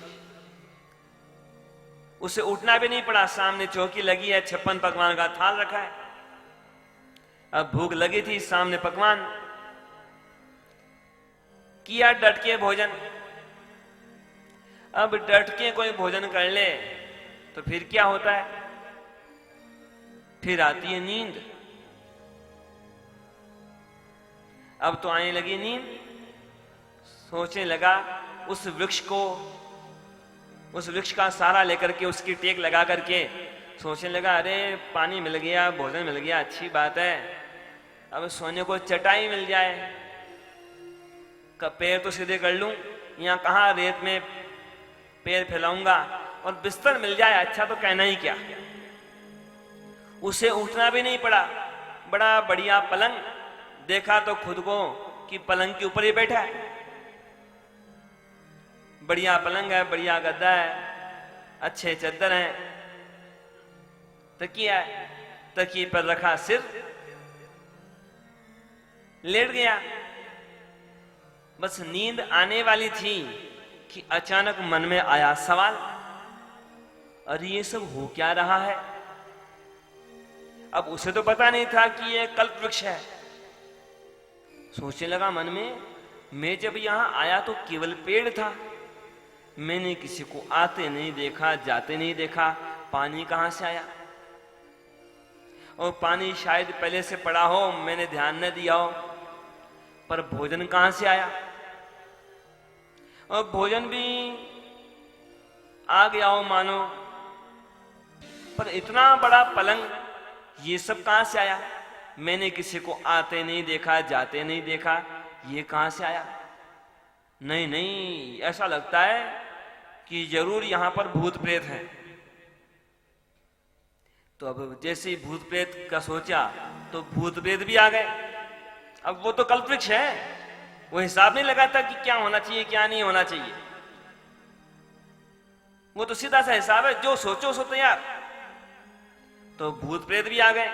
उसे उठना भी नहीं पड़ा, सामने चौकी लगी है, 56 पकवान का थाल रखा है। अब भूख लगी थी, सामने पकवान, किया डट के भोजन। अब डट के कोई भोजन कर ले तो फिर क्या होता है, फिर आती है नींद। अब तो आने लगी नींद। सोचने लगा उस वृक्ष को, उस वृक्ष का सहारा लेकर के, उसकी टेक लगा करके सोचने लगा, अरे पानी मिल गया, भोजन मिल गया, अच्छी बात है, अब सोने को चटाई मिल जाए, पैर तो सीधे कर लूं, यहां कहां रेत में पैर फैलाऊंगा, और बिस्तर मिल जाए, अच्छा तो कहना ही क्या। उसे उठना भी नहीं पड़ा, बड़ा बढ़िया पलंग देखा तो खुद को कि पलंग के ऊपर ही बैठा है। बढ़िया पलंग है, बढ़िया गद्दा है, अच्छे चद्दर हैं, तकिया है, तकिए पर रखा सिर, लेट गया। बस नींद आने वाली थी कि अचानक मन में आया सवाल, अरे ये सब हो क्या रहा है। अब उसे तो पता नहीं था कि ये कल्प वृक्ष है। सोचने लगा मन में, मैं जब यहां आया तो केवल पेड़ था, मैंने किसी को आते नहीं देखा, जाते नहीं देखा, पानी कहां से आया, और पानी शायद पहले से पड़ा हो, मैंने ध्यान न दिया हो, पर भोजन कहां से आया, और भोजन भी आ गया हो मानो, पर इतना बड़ा पलंग, ये सब कहां से आया, मैंने किसी को आते नहीं देखा, जाते नहीं देखा, ये कहां से आया। नहीं नहीं, ऐसा लगता है कि जरूर यहां पर भूत प्रेत है। तो अब जैसे ही भूत प्रेत का सोचा तो भूत प्रेत भी आ गए। अब वो तो कल्प वृक्ष है, वो हिसाब नहीं लगाता कि क्या होना चाहिए क्या नहीं होना चाहिए, वो तो सीधा सा हिसाब है, जो सोचो सो तैयार। तो भूत प्रेत भी आ गए।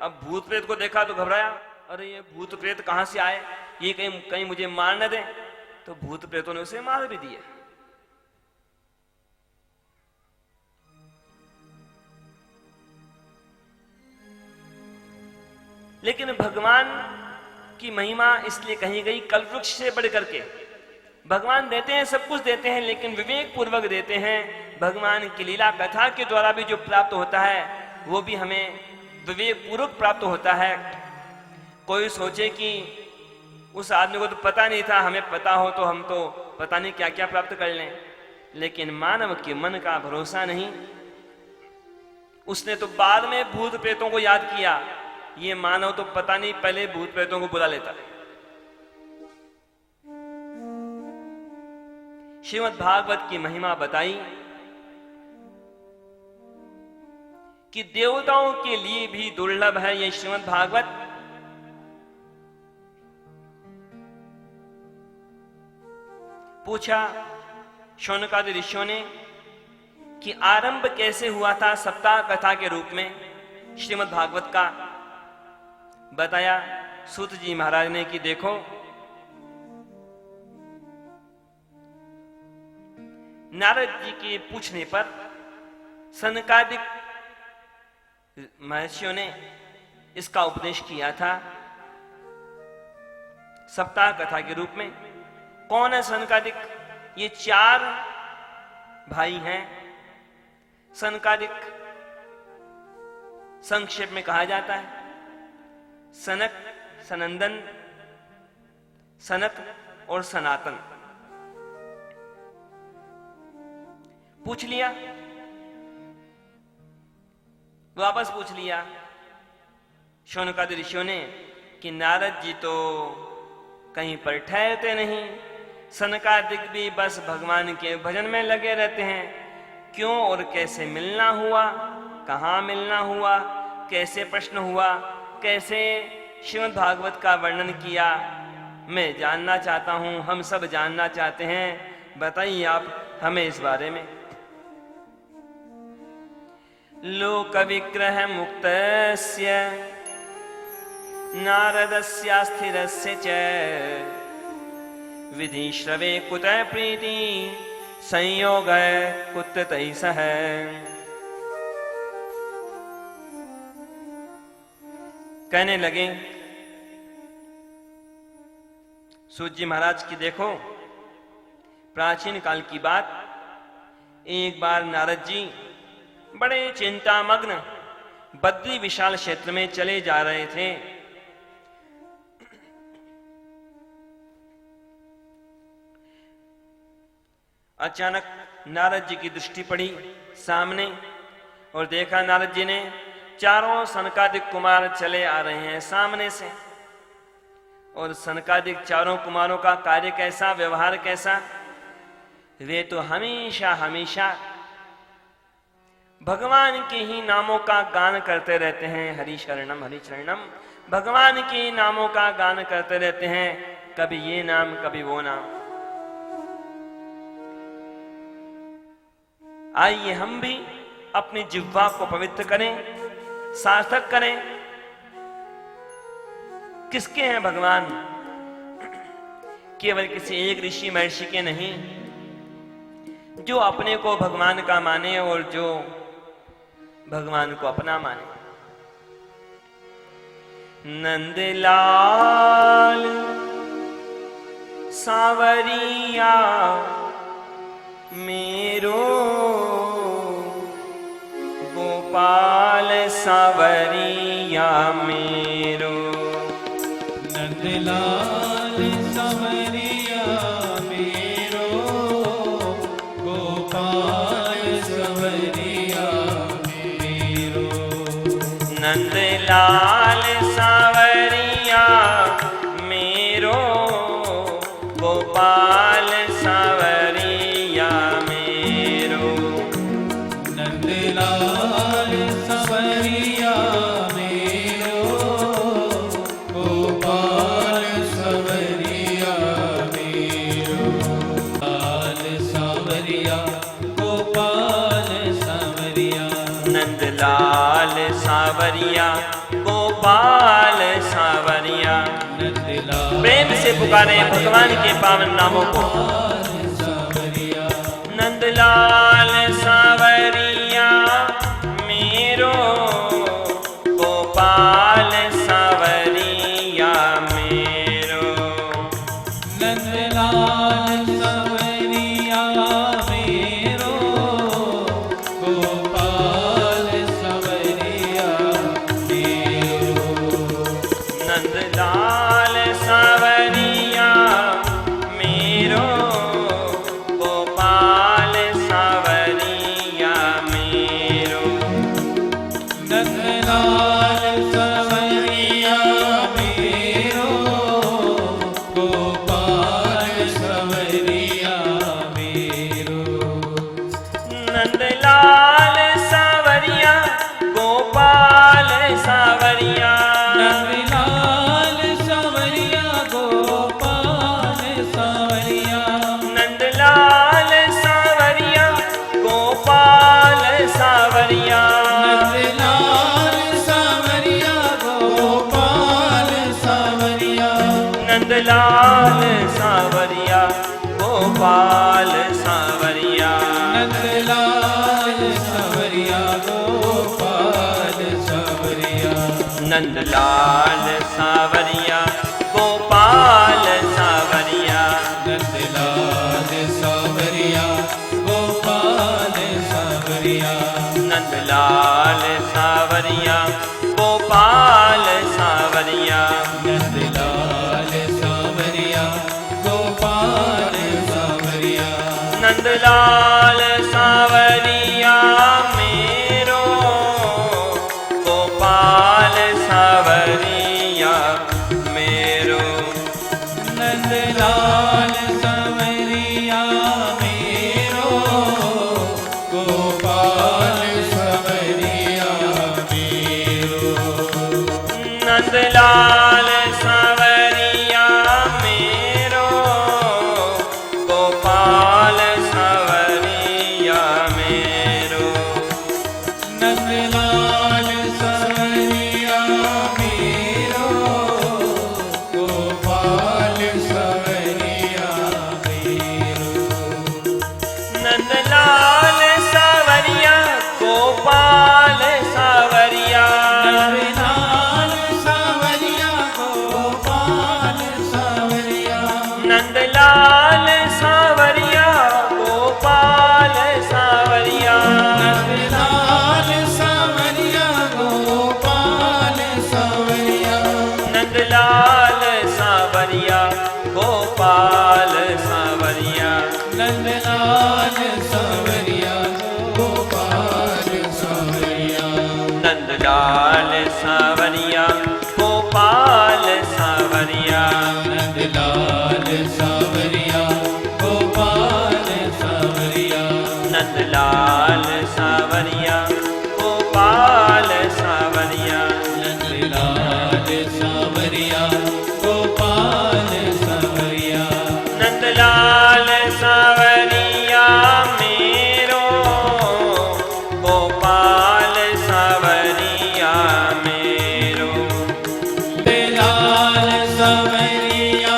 अब भूत प्रेत को देखा तो घबराया, अरे ये भूत प्रेत कहां से आए, ये कहीं कहीं मुझे मार न दे। तो भूत प्रेतों ने उसे मार भी दिया। लेकिन भगवान की महिमा इसलिए कही गई कल्पवृक्ष से बढ़ करके। भगवान देते हैं, सब कुछ देते हैं, लेकिन विवेक पूर्वक देते हैं। भगवान की लीला कथा के द्वारा भी जो प्राप्त होता है वो भी हमें विवेक पूर्वक प्राप्त होता है। कोई सोचे कि उस आदमी को तो पता नहीं था, हमें पता हो तो हम तो पता नहीं क्या क्या प्राप्त कर लें। लेकिन मानव के मन का भरोसा नहीं। उसने तो बाद में भूत प्रेतों को याद किया, ये मानव तो पता नहीं पहले भूत प्रेतों को बुला लेता है। श्रीमद् भागवत की महिमा बताई कि देवताओं के लिए भी दुर्लभ है ये श्रीमद् भागवत। पूछा शौनकादि ऋषियों ने कि आरंभ कैसे हुआ था सप्ताह कथा के रूप में श्रीमद् भागवत का। बताया सूत जी महाराज ने कि देखो, नारद जी के पूछने पर सनकादिक महर्षियों ने इसका उपदेश किया था सप्ताह कथा के रूप में। कौन है सनकादिक? ये 4 भाई हैं। सनकादिक संक्षेप में कहा जाता है सनक, सनंदन, सनत और सनातन। पूछ लिया, वापस पूछ लिया शौनकादि ऋषियों ने कि नारद जी तो कहीं पर ठहरते नहीं, सनकादिक भी बस भगवान के भजन में लगे रहते हैं। क्यों और कैसे मिलना हुआ, कहाँ मिलना हुआ, कैसे प्रश्न हुआ, कैसे श्रीमद् भागवत का वर्णन किया, मैं जानना चाहता हूं, हम सब जानना चाहते हैं। बताइए आप हमें इस बारे में। लोक विग्रह मुक्तस्य नारदस्य स्थिरस्य च विधि श्रवे कुतः प्रीति संयोग कुत तैसह। कहने लगे सूत जी महाराज की देखो, प्राचीन काल की बात। एक बार नारद जी बड़े चिंतामग्न बद्री विशाल क्षेत्र में चले जा रहे थे। अचानक नारद जी की दृष्टि पड़ी सामने और देखा नारद जी ने चारों सनकादिक कुमार चले आ रहे हैं सामने से। और सनकादिक चारों कुमारों का कार्य कैसा, व्यवहार कैसा? वे तो हमेशा हमेशा भगवान के ही नामों का गान करते रहते हैं। हरि शरणम हरि शरणम, भगवान के ही नामों का गान करते रहते हैं। कभी ये नाम, कभी वो नाम। आइए हम भी अपनी जिह्वा को पवित्र करें, सार्थक करें। किसके हैं भगवान? केवल किसी एक ऋषि महर्षि के नहीं, जो अपने को भगवान का माने और जो भगवान को अपना माने। नंदलाल सावरिया मेरो, गोपाल सावरिया मेरो। नंदलाल सावरिया मेरो, गोपाल सावरिया मेरो। नंदलाल सावरिया मेरो, गोपाल सावरिया मेरो। नंदलाल सावरिया मेरो, गोपाल सावरिया सावरिया गोपाल सावरिया। नंदलाल प्रेम से पुकारे भगवान के पावन नामों को। नंदलाल सावरिया मेरो गोपाल सावरिया मेरो। नंदलाल सावरिया मेरो गोपाल सावरिया मेरो। नंदलाल सावरिया मेरो गोपाल सावरिया मेरो। नंदलाल सावरिया मेरो गोपाल सावरिया मेरो। नंदलाल सावरिया गोपाल सावरिया। नंदलाल सावरिया गोपाल सावरिया। नंदलाल सावरिया गोपाल सावरिया। नंदलाल सावरिया गोपाल सावरिया। नंदलाल सावरिया गोपाल सावरिया। नंदलाल सावरिया गोपाल सावरिया। नंदलाल सावरिया गोपाल सावरिया। नंदलाल सावरिया गोपाल सावरिया। नंदलाल सावरिया गोपाल सावरिया। नंदलाल सावरिया गोपाल सावरिया। नंदलाल सावरिया मेरो गोपाल सावरिया मेरो। नंदलाल सावरिया मेरो गोपाल सावरिया मेरो। नंदलाल सावरिया मेरो गोपाल सावरिया मेरो। नंदलाल सावरिया मेरो गोपाल सावरिया मेरो। नंदलाल सावरिया गोपाल सावरिया। नंदलाल सावरिया गोपाल सावरिया। नंदलाल सावरिया गोपाल सावरिया। नंदलाल सावरिया गोपाल सावरिया। नंदलाल सावरिया गोपाल सावरिया। नंदलाल सावरिया गोपाल सावरिया। नंदलाल सावरिया गोपाल सावरिया। नंदलाल सावरिया गोपाल सावरिया। नंदलाल सावरिया गोपाल सावरिया। नंदलाल सावरिया गोपाल सावरिया। नंदलाल सावरिया मेरो गोपाल सावरिया मेरो। नंदलाल सावरिया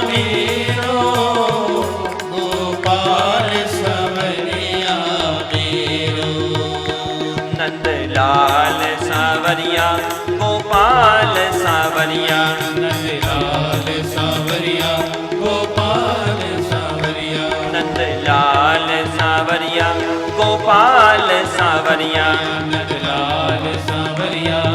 मेरो गोपाल सावरिया मेरो। नंदलाल सावरिया गोपाल सावरिया। नंदलाल सावरिया गोपाल सावरिया। नंदलाल सावरिया गोपाल सावरिया। नंदलाल सावरिया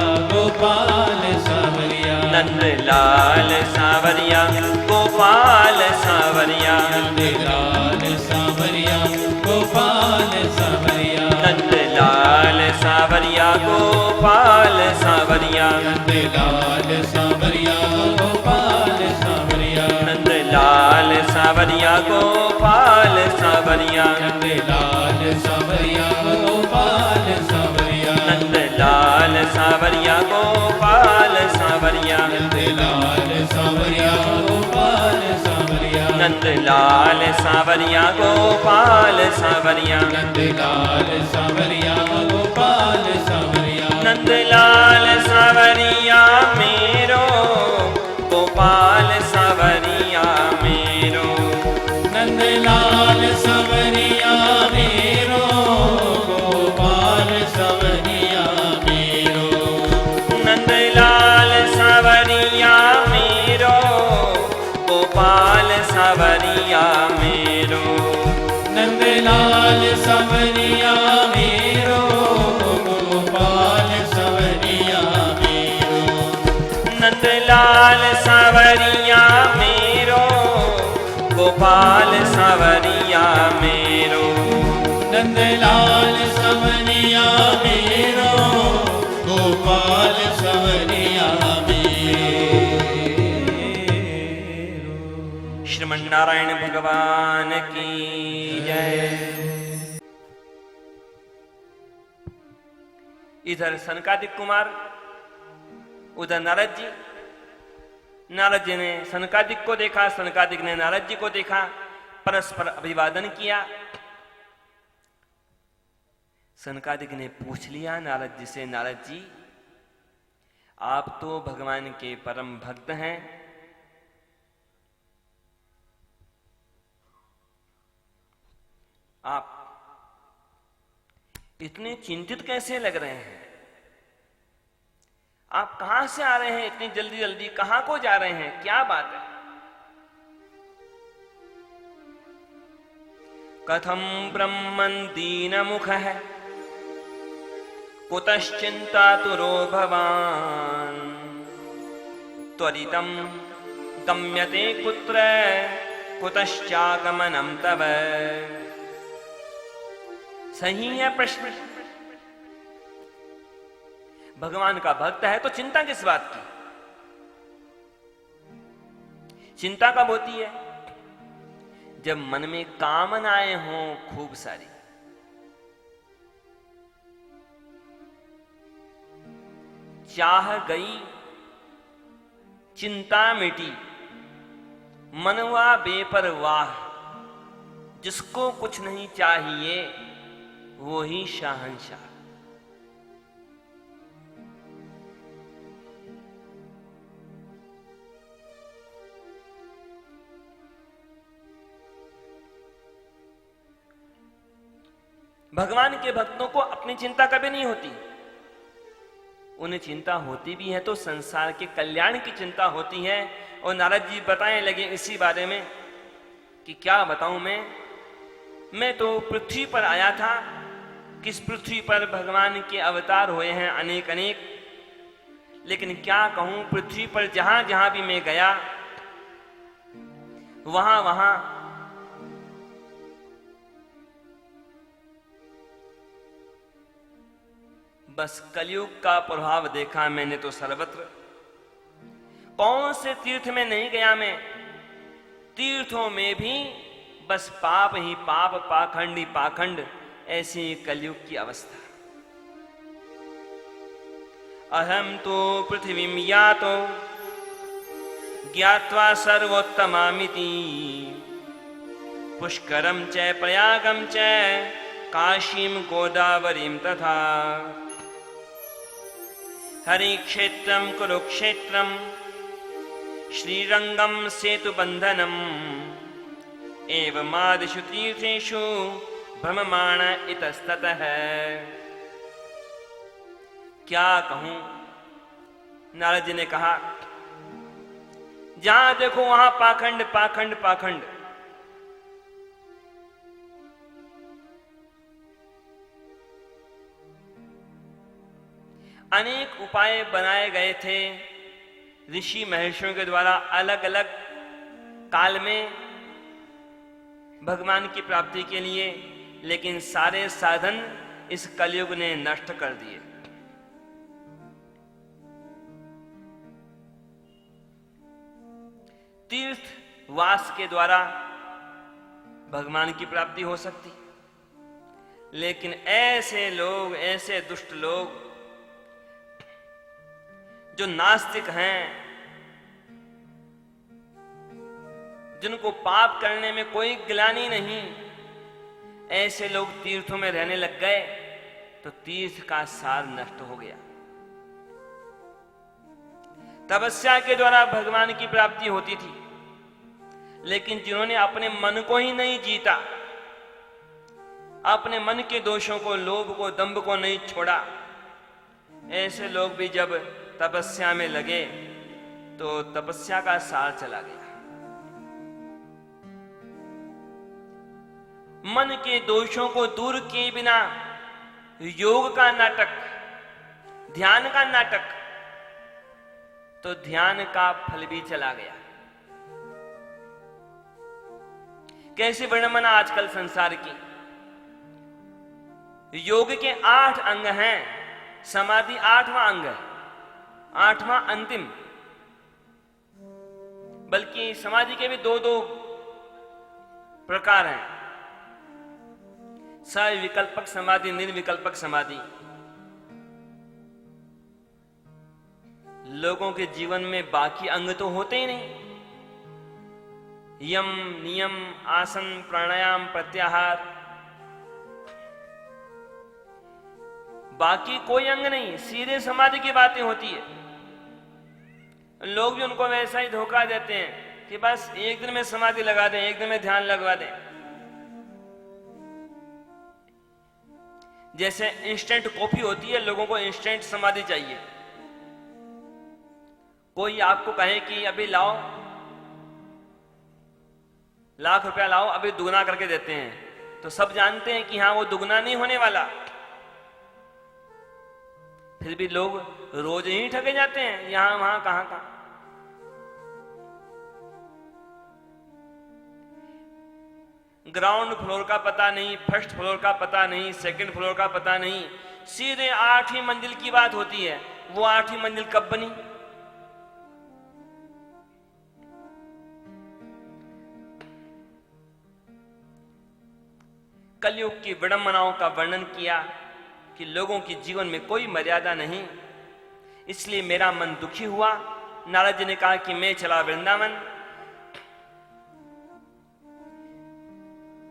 गोपाल सावरिया। नंदलाल सावरिया गोपाल सावरिया। नंदलाल सावरिया गोपाल सावरिया। नंदलाल सावरिया गोपाल सावरिया। नंदलाल सावरिया गोपाल सावरिया। नंदलाल सावरिया गोपाल सावरिया। नंदलाल सावरिया गोपाल सावरिया। नंदलाल सावरिया गोपाल सावरिया। नंदलाल सावरिया गोपाल सावरिया। नंदलाल सावरिया गोपाल सावरिया। नंदलाल सावरिया गोपाल सावरिया। नंदलाल सावरिया मेरो, गोपाल सावरिया मेरो, नंदलाल सावरिया मेरो, गोपाल सावरिया मेरो, नंदलाल सावरिया मेरो, गोपाल सावरिया मेरो, नंदलाल सावरिया मेरो, गोपाल सावरिया मेरो, नंदलाल सावरिया मेरो, गोपाल सावरिया मेरो, नंदलाल सावरिया मेरो, गोपाल सावरिया मेरो। श्रीमन नारायण भगवान की जय। इधर सनकादिक कुमार, उधर नारद जी। नारद जी ने सनकादिक को देखा, सनकादिक ने नारद जी को देखा, परस्पर अभिवादन किया। सनकादिक ने पूछ लिया नारद जी से, नारद जी आप तो भगवान के परम भक्त हैं, आप इतने चिंतित कैसे लग रहे हैं? आप कहां से आ रहे हैं इतनी जल्दी जल्दी, कहां को जा रहे हैं, क्या बात है? कथम ब्रह्मन् दीनमुख है, कुतश्चिंतातुरो भवान्, त्वरितं गम्यते कुत्र, कुतश्चागमनं तव। सही है प्रश्न। भगवान का भक्त है तो चिंता किस बात की? चिंता कब होती है? जब मन में कामनाएं हों खूब सारी। चाह गई, चिंता मिटी, मनवा बेपरवाह, जिसको कुछ नहीं चाहिए वो ही शाहंशाह। भगवान के भक्तों को अपनी चिंता कभी नहीं होती। उन्हें चिंता होती भी है तो संसार के कल्याण की चिंता होती है। और नारद जी बताने लगे इसी बारे में कि क्या बताऊं मैं तो पृथ्वी पर आया था। किस पृथ्वी पर भगवान के अवतार हुए हैं अनेक अनेक, लेकिन क्या कहूं, पृथ्वी पर जहां जहां भी मैं गया वहां वहां बस कलयुग का प्रभाव देखा मैंने तो सर्वत्र। कौन से तीर्थ में नहीं गया मैं, तीर्थों में भी बस पाप ही पाप, पाखंड ही पाखंड, ऐसी कलयुग की अवस्था। अहम तो पृथ्वीं यातो ज्ञात्वा सर्वोत्तमामिति, पुष्करम च प्रयागम च काशीम गोदावरीम तथा, हरिक्षेत्रम कुरुक्षेत्रम श्रीरंगम सेतुबंधनम, एवमादिषु तीर्थेषु भ्रममाण इतस्ततः। क्या कहूं, नारद जी ने कहा जहां देखो वहां पाखंड पाखंड पाखंड। अनेक उपाय बनाए गए थे ऋषि महर्षियों के द्वारा अलग अलग काल में भगवान की प्राप्ति के लिए, लेकिन सारे साधन इस कलयुग ने नष्ट कर दिए। तीर्थ वास के द्वारा भगवान की प्राप्ति हो सकती, लेकिन ऐसे लोग, ऐसे दुष्ट लोग जो नास्तिक हैं, जिनको पाप करने में कोई ग्लानि नहीं, ऐसे लोग तीर्थों में रहने लग गए तो तीर्थ का सार नष्ट हो गया। तपस्या के द्वारा भगवान की प्राप्ति होती थी, लेकिन जिन्होंने अपने मन को ही नहीं जीता, अपने मन के दोषों को, लोभ को, दंभ को नहीं छोड़ा, ऐसे लोग भी जब तपस्या में लगे तो तपस्या का सार चला गया। मन के दोषों को दूर किए बिना योग का नाटक, ध्यान का नाटक, तो ध्यान का फल भी चला गया। कैसी वर्णमना आजकल संसार की। योग के 8 अंग हैं, समाधि 8वां अंग है, 8वां अंतिम। बल्कि समाधि के भी 2 प्रकार हैं, सविकल्पक समाधि, निर्विकल्पक समाधि। लोगों के जीवन में बाकी अंग तो होते ही नहीं, यम, नियम, आसन, प्राणायाम, प्रत्याहार, बाकी कोई अंग नहीं, सीधे समाधि की बातें होती है। लोग भी उनको वैसा ही धोखा देते हैं कि बस एक दिन में समाधि लगा दें, एक दिन में ध्यान लगवा दें। जैसे इंस्टेंट कॉफी होती है, लोगों को इंस्टेंट समाधि चाहिए। कोई आपको कहे कि अभी लाओ, लाख रुपया लाओ, अभी दुगना करके देते हैं, तो सब जानते हैं कि हां वो दुगना नहीं होने वाला। फिर भी लोग रोज ही ठगे जाते हैं, यहां वहां कहां कहां। ग्राउंड फ्लोर का पता नहीं, फर्स्ट फ्लोर का पता नहीं, सेकंड फ्लोर का पता नहीं, सीधे 8वीं मंजिल की बात होती है। वो 8वीं मंजिल कब बनी? कलयुग की विडंबनाओं का वर्णन किया कि लोगों के जीवन में कोई मर्यादा नहीं, इसलिए मेरा मन दुखी हुआ। नारद जी ने कहा कि मैं चला वृंदावन।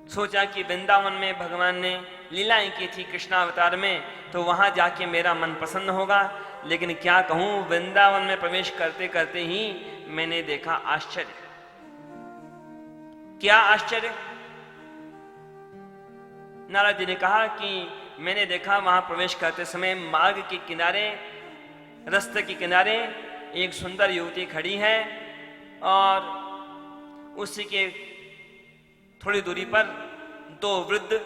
सोचा कि वृंदावन में भगवान ने लीलाएं की थी कृष्णावतार में, तो वहां जाके मेरा मन प्रसन्न होगा। लेकिन क्या कहूं, वृंदावन में प्रवेश करते करते ही मैंने देखा आश्चर्य। क्या आश्चर्य? नारद जी ने कहा कि मैंने देखा वहां प्रवेश करते समय मार्ग के किनारे, रास्ते के किनारे एक सुंदर युवती खड़ी है और उसी के थोड़ी दूरी पर 2 वृद्ध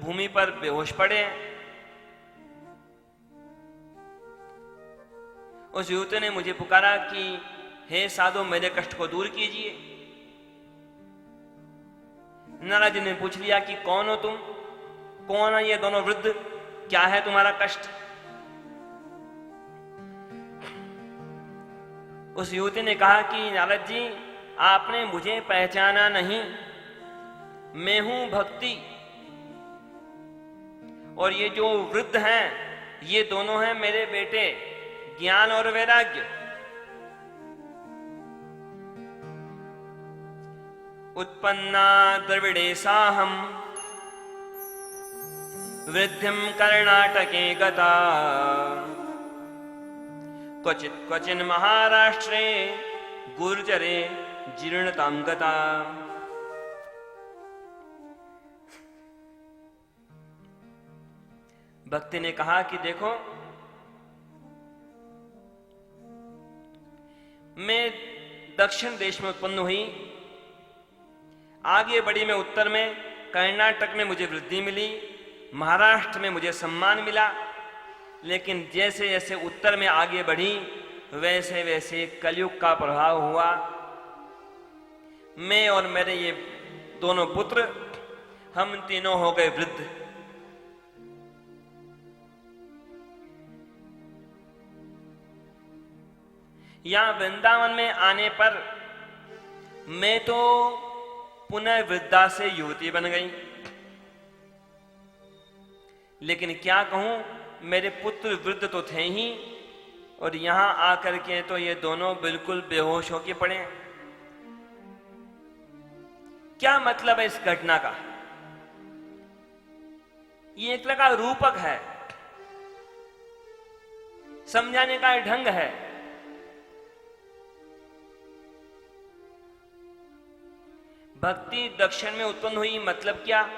भूमि पर बेहोश पड़े हैं। उस युवती ने मुझे पुकारा कि हे साधु, मेरे कष्ट को दूर कीजिए। नारद जी ने पूछ लिया कि कौन हो तुम, कौन है ये दोनों वृद्ध, क्या है तुम्हारा कष्ट? उस युवती ने कहा कि नारद जी, आपने मुझे पहचाना नहीं, मैं हूं भक्ति, और ये जो वृद्ध हैं ये दोनों हैं मेरे बेटे, ज्ञान और वैराग्य। उत्पन्ना द्रविड़ेशाहम वृद्धिम कर्णाटके गता, क्वचित क्वचिन महाराष्ट्रे गुर्जरे जीर्णतां गता। भक्ति ने कहा कि देखो, मैं दक्षिण देश में उत्पन्न हुई, आगे बढ़ी मैं उत्तर में, कर्नाटक में मुझे वृद्धि मिली, महाराष्ट्र में मुझे सम्मान मिला। लेकिन जैसे जैसे उत्तर में आगे बढ़ी वैसे वैसे कलयुग का प्रभाव हुआ। मैं और मेरे ये दोनों पुत्र, हम तीनों हो गए वृद्ध। यहां वृंदावन में आने पर मैं तो पुनः वृद्धा से युवती बन गई। लेकिन क्या कहूं, मेरे पुत्र वृद्ध तो थे ही, और यहां आकर के तो ये दोनों बिल्कुल बेहोश होके पड़े। क्या मतलब है इस घटना का? ये एक तरह का रूपक है, समझाने का ढंग है। भक्ति दक्षिण में उत्पन्न हुई, मतलब क्या?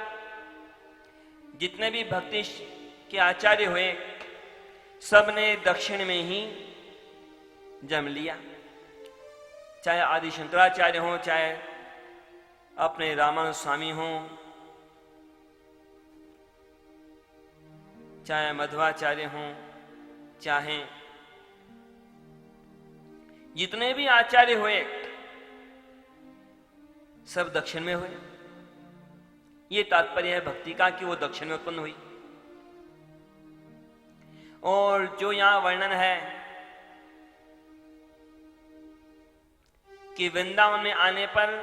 जितने भी भक्ति के आचार्य हुए सब ने दक्षिण में ही जन्म लिया, चाहे आदि शंकराचार्य हो, चाहे अपने रामानुज स्वामी हो, चाहे मध्वाचार्य हो, चाहे जितने भी आचार्य हुए सब दक्षिण में हुए। ये तात्पर्य है भक्ति का कि वो दक्षिण में उत्पन्न हुई। और जो यहां वर्णन है कि वृंदावन में आने पर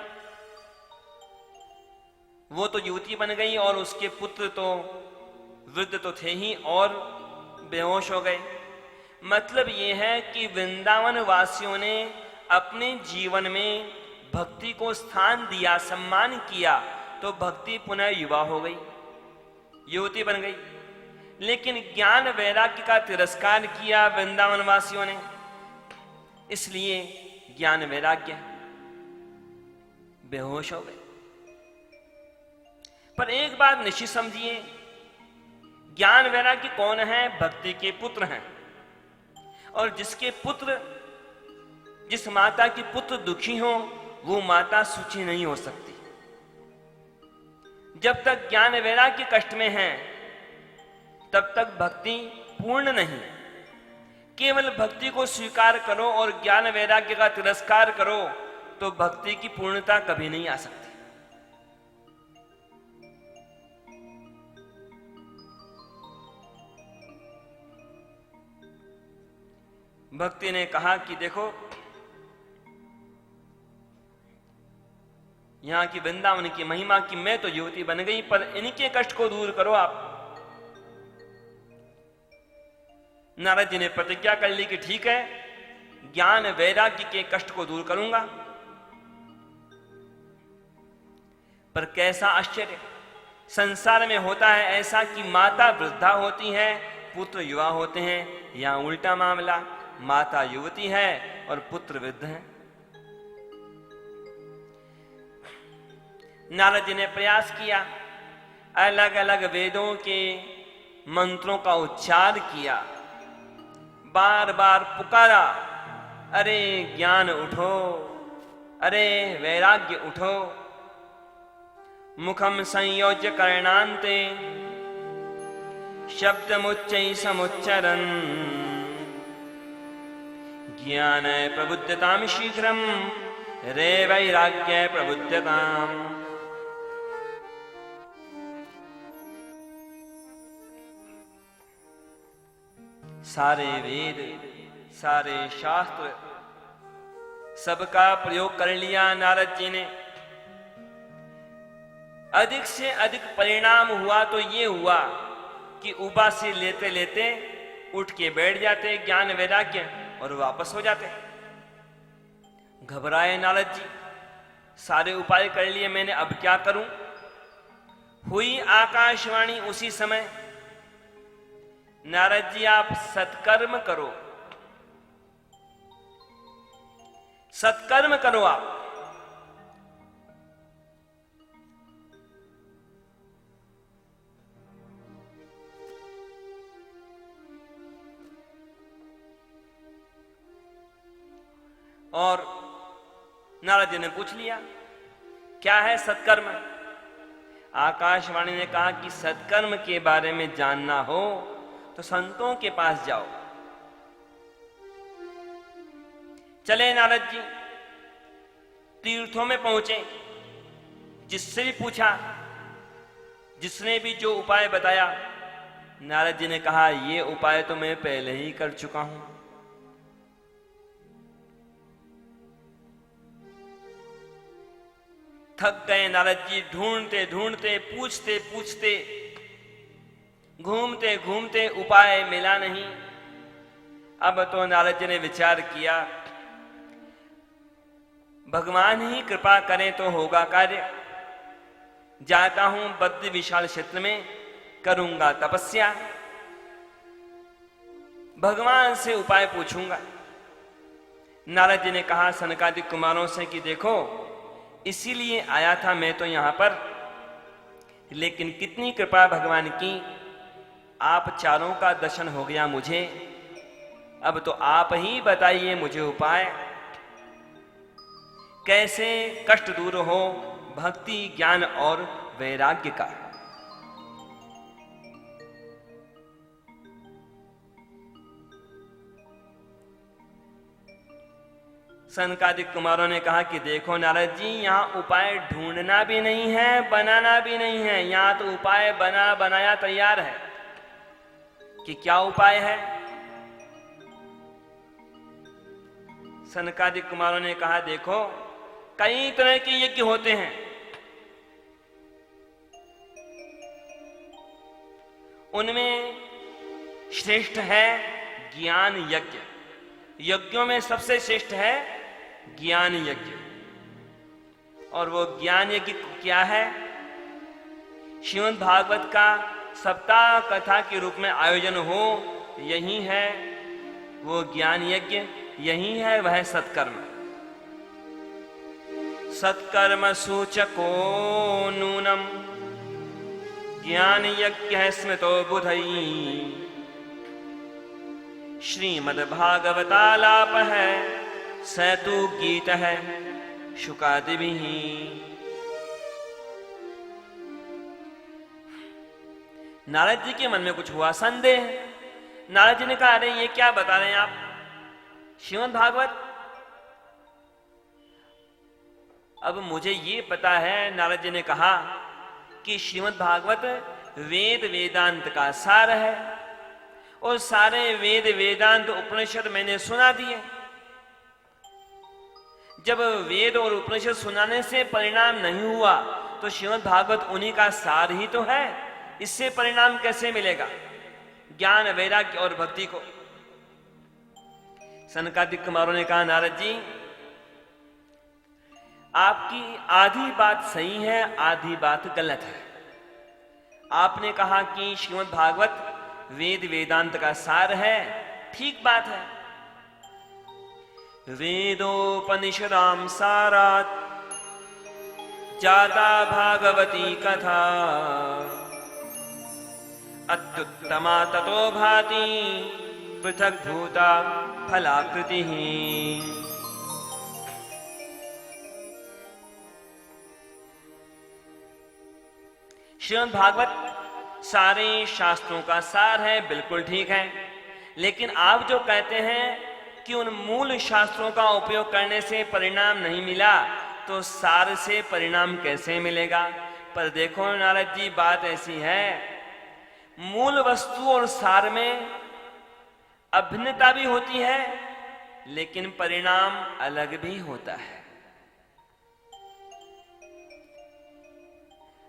वो तो युवती बन गई और उसके पुत्र तो वृद्ध तो थे ही और बेहोश हो गए। मतलब ये है कि वृंदावन वासियों ने अपने जीवन में भक्ति को स्थान दिया, सम्मान किया, तो भक्ति पुनः युवा हो गई, युवती बन गई। लेकिन ज्ञान वैराग्य का तिरस्कार किया वृंदावन वासियों ने, इसलिए ज्ञान वैराग्य बेहोश हो गए। पर एक बात निश्चित समझिए, ज्ञान वैराग्य कौन है? भक्ति के पुत्र हैं। और जिसके पुत्र, जिस माता की पुत्र दुखी हो, वो माता सुखी नहीं हो सकती। जब तक ज्ञान वैराग्य कष्ट में है तब तक भक्ति पूर्ण नहीं। केवल भक्ति को स्वीकार करो और ज्ञान वैराग्य का तिरस्कार करो तो भक्ति की पूर्णता कभी नहीं आ सकती। भक्ति ने कहा कि देखो, यहां की वृंदावन की महिमा की मैं तो युवती बन गई, पर इनके कष्ट को दूर करो आप। नारद जी ने प्रतिज्ञा कर ली कि ठीक है, ज्ञान वैराग्य के कष्ट को दूर करूंगा। पर कैसा आश्चर्य, संसार में होता है ऐसा कि माता वृद्धा होती है, पुत्र युवा होते हैं। यहां उल्टा मामला, माता युवती है और पुत्र वृद्ध है। नारद जी ने प्रयास किया, अलग अलग वेदों के मंत्रों का उच्चार किया, बार बार पुकारा, अरे ज्ञान उठो, अरे वैराग्य उठो। मुखम संयोज्य कर्णान्ते शब्दमुच्चै समुच्चरन् ज्ञान प्रबुद्धताम शीघ्रम रे वैराग्य प्रबुद्धताम। सारे वेद, सारे शास्त्र, सबका प्रयोग कर लिया नारद जी ने। अधिक से अधिक परिणाम हुआ तो ये हुआ कि उबासी लेते लेते उठ के बैठ जाते ज्ञान वैराग्य और वापस हो जाते। घबराए नारद जी, सारे उपाय कर लिए मैंने, अब क्या करूं? हुई आकाशवाणी उसी समय, नारद जी आप सत्कर्म करो, सत्कर्म करो आप। और नारद जी ने पूछ लिया क्या है सत्कर्म? आकाशवाणी ने कहा कि सत्कर्म के बारे में जानना हो तो संतों के पास जाओ। चले नारद जी, तीर्थों में पहुंचे, जिससे भी पूछा, जिसने भी जो उपाय बताया, नारद जी ने कहा ये उपाय तो मैं पहले ही कर चुका हूं। थक गए नारद जी, ढूंढते ढूंढते, पूछते पूछते, घूमते घूमते, उपाय मिला नहीं। अब तो नारद जी ने विचार किया भगवान ही कृपा करें तो होगा कार्य। जाता हूं बद्री विशाल क्षेत्र में, करूंगा तपस्या, भगवान से उपाय पूछूंगा। नारद जी ने कहा सनकादिक कुमारों से कि देखो इसीलिए आया था मैं तो यहां पर। लेकिन कितनी कृपा भगवान की, आप चारों का दर्शन हो गया मुझे। अब तो आप ही बताइए मुझे उपाय, कैसे कष्ट दूर हो भक्ति ज्ञान और वैराग्य का। सनकादिक कुमारों ने कहा कि देखो नारद जी, यहां उपाय ढूंढना भी नहीं है, बनाना भी नहीं है, यहां तो उपाय बना बनाया तैयार है। कि क्या उपाय है? सनकादिक कुमारों ने कहा देखो, कई तरह के यज्ञ होते हैं। उनमें श्रेष्ठ है ज्ञान यज्ञ। यज्ञों में सबसे श्रेष्ठ है ज्ञान यज्ञ। और वो ज्ञान यज्ञ क्या है? श्रीमद् भागवत का सप्ताह कथा के रूप में आयोजन हो, यही है वो ज्ञान यज्ञ, यही है वह सत्कर्म। सत्कर्म सूचको नूनम ज्ञान यज्ञ स्मृतो बुधई। श्रीमद्भागवतालाप है सैतु गीत है शुकादिभिः। नारद जी के मन में कुछ हुआ संदेह। नारद जी ने कहा अरे ये क्या बता रहे हैं आप, श्रीमद् भागवत? अब मुझे ये पता है, नारद जी ने कहा कि श्रीमद् भागवत वेद वेदांत का सार है और सारे वेद वेदांत उपनिषद मैंने सुना दिए। जब वेद और उपनिषद सुनाने से परिणाम नहीं हुआ तो श्रीमद् भागवत उन्हीं का सार ही तो है, इससे परिणाम कैसे मिलेगा ज्ञान वैराग्य और भक्ति को? सनकादिक कुमारों ने कहा नारद जी, आपकी आधी बात सही है, आधी बात गलत है। आपने कहा कि श्रीमद् भागवत वेद वेदांत का सार है, ठीक बात है। वेदोपनिषदाम सारात् जाता भागवती कथा अत्युत्तमा ततो भाति पृथक भूता फलाकृति। श्रीमद् भागवत सारे शास्त्रों का सार है, बिल्कुल ठीक है। लेकिन आप जो कहते हैं कि उन मूल शास्त्रों का उपयोग करने से परिणाम नहीं मिला, तो सार से परिणाम कैसे मिलेगा? पर देखो नारद जी, बात ऐसी है, मूल वस्तु और सार में अभिन्नता भी होती है, लेकिन परिणाम अलग भी होता है।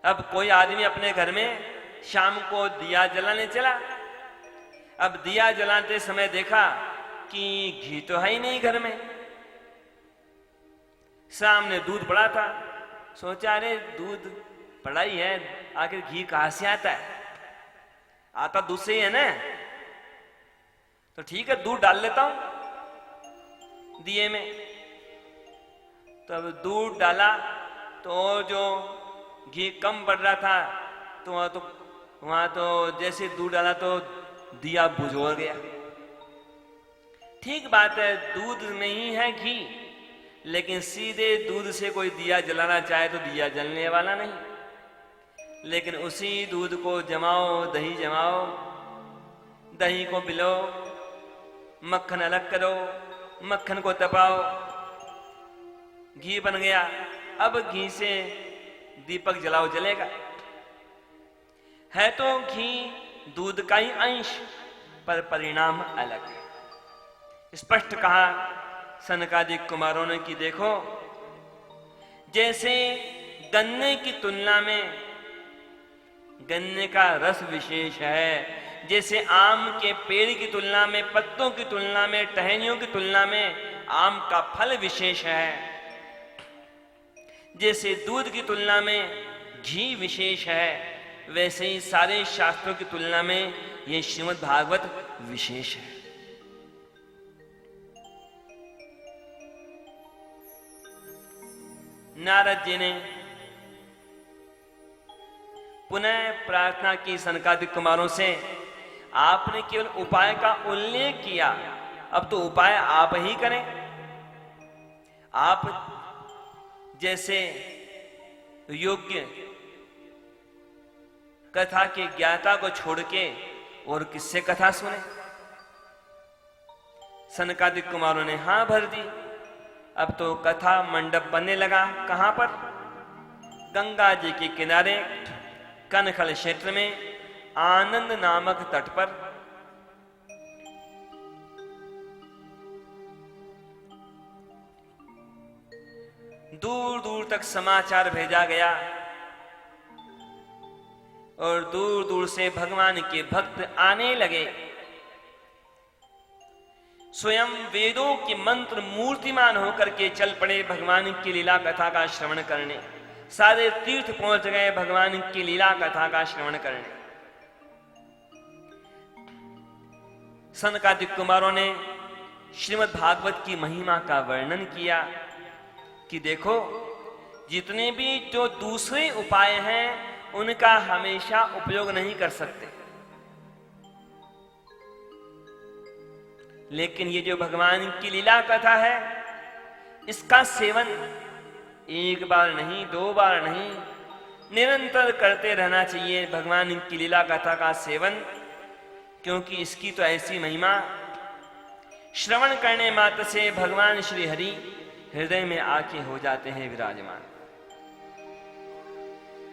अब कोई आदमी अपने घर में शाम को दिया जलाने चला। अब दिया जलाते समय देखा कि घी तो है ही नहीं घर में, सामने दूध पड़ा था। सोचा अरे दूध पड़ा ही है, आखिर घी कहां से आता है? आता दूध से ही है ना, तो ठीक है दूध डाल लेता हूं दिए में। तो अब दूध डाला तो जो घी कम पड़ रहा था तो वहां तो जैसे दूध डाला तो दिया बुझ गया। ठीक बात है, दूध नहीं है घी, लेकिन सीधे दूध से कोई दिया जलाना चाहे तो दिया जलने वाला नहीं। लेकिन उसी दूध को जमाओ, दही जमाओ, दही को पिलो, मक्खन अलग करो, मक्खन को तपाओ, घी बन गया। अब घी से दीपक जलाओ, जलेगा। है तो घी दूध का ही अंश, पर परिणाम अलग है। स्पष्ट कहा सनकादिक कुमारों ने कि देखो, जैसे गन्ने की तुलना में गन्ने का रस विशेष है, जैसे आम के पेड़ की तुलना में, पत्तों की तुलना में, टहनियों की तुलना में आम का फल विशेष है, जैसे दूध की तुलना में घी विशेष है, वैसे ही सारे शास्त्रों की तुलना में ये श्रीमद् भागवत विशेष है। नारद जी ने पुनः प्रार्थना की सनकादिक कुमारों से, आपने केवल उपाय का उल्लेख किया, अब तो उपाय आप ही करें। आप जैसे योग्य कथा के ज्ञाता को छोड़ के और किससे कथा सुने। सनकादिक कुमारों ने हां भर दी। अब तो कथा मंडप बनने लगा। कहां पर? गंगा जी के किनारे कनखल क्षेत्र में आनंद नामक तट पर। दूर दूर तक समाचार भेजा गया और दूर दूर से भगवान के भक्त आने लगे। स्वयं वेदों के मंत्र मूर्तिमान होकर के चल पड़े भगवान की लीला कथा का श्रवण करने। सारे तीर्थ पहुंच गए भगवान की लीला कथा का श्रवण करने। सनकादिक कुमारों ने श्रीमद् भागवत की महिमा का वर्णन किया कि देखो, जितने भी जो दूसरे उपाय हैं उनका हमेशा उपयोग नहीं कर सकते, लेकिन ये जो भगवान की लीला कथा है इसका सेवन एक बार नहीं, दो बार नहीं, निरंतर करते रहना चाहिए भगवान की लीला कथा का सेवन। क्योंकि इसकी तो ऐसी महिमा, श्रवण करने मात्र से भगवान श्री हरि हृदय में आके हो जाते हैं विराजमान।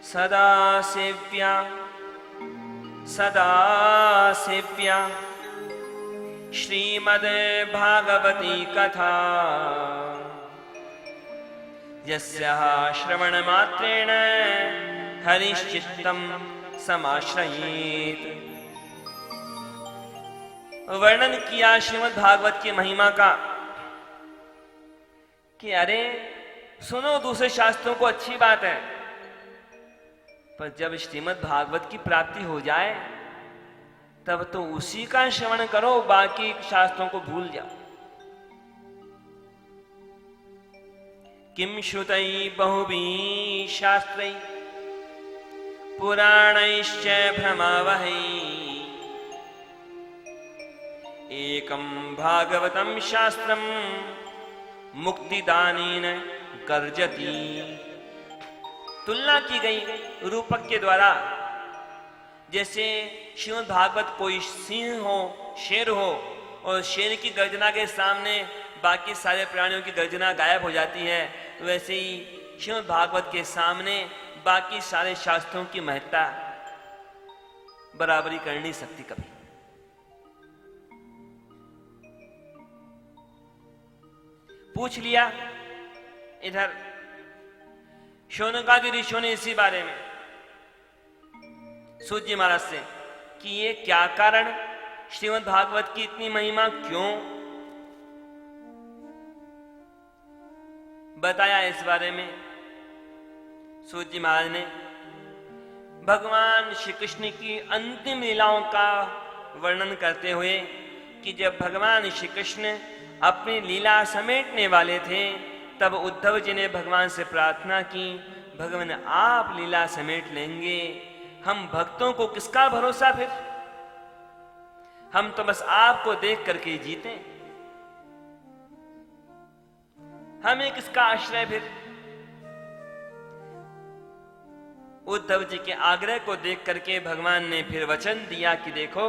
सदा सेव्या सदा सेव्या श्रीमद् भागवती कथा, यस्याः श्रवण मात्रेण हरिश्चित्तं समाश्रयेत्। वर्णन किया श्रीमद् भागवत की महिमा का कि अरे सुनो, दूसरे शास्त्रों को अच्छी बात है, पर जब श्रीमद् भागवत की प्राप्ति हो जाए तब तो उसी का श्रवण करो, बाकी शास्त्रों को भूल जाओ। किम श्रुतै बहुभिः शास्त्रै पुराणैश्च भ्रमावहै, एकं भागवतं शास्त्रं मुक्तिदानेन गर्जति। तुलना की गई रूपक के द्वारा। जैसे श्रीमद् भागवत कोई सिंह हो, शेर हो, और शेर की गर्जना के सामने बाकी सारे प्राणियों की गर्जना गायब हो जाती है, तो वैसे ही श्रीमद् भागवत के सामने बाकी सारे शास्त्रों की महत्ता बराबरी कर नहीं सकती कभी। पूछ लिया इधर शौनकादि ऋषियों ने इसी बारे में सूत जी महाराज से कि ये क्या कारण, श्रीमद् भागवत की इतनी महिमा क्यों? बताया इस बारे में सूत जी महाराज ने। भगवान श्री कृष्ण की अंतिम लीलाओं का वर्णन करते हुए कि जब भगवान श्री कृष्ण अपनी लीला समेटने वाले थे तब उद्धव जी ने भगवान से प्रार्थना की, भगवान आप लीला समेट लेंगे, हम भक्तों को किसका भरोसा फिर, हम तो बस आपको देख करके जीते, हमें किसका आश्रय फिर। उद्धव जी के आग्रह को देख करके भगवान ने फिर वचन दिया कि देखो,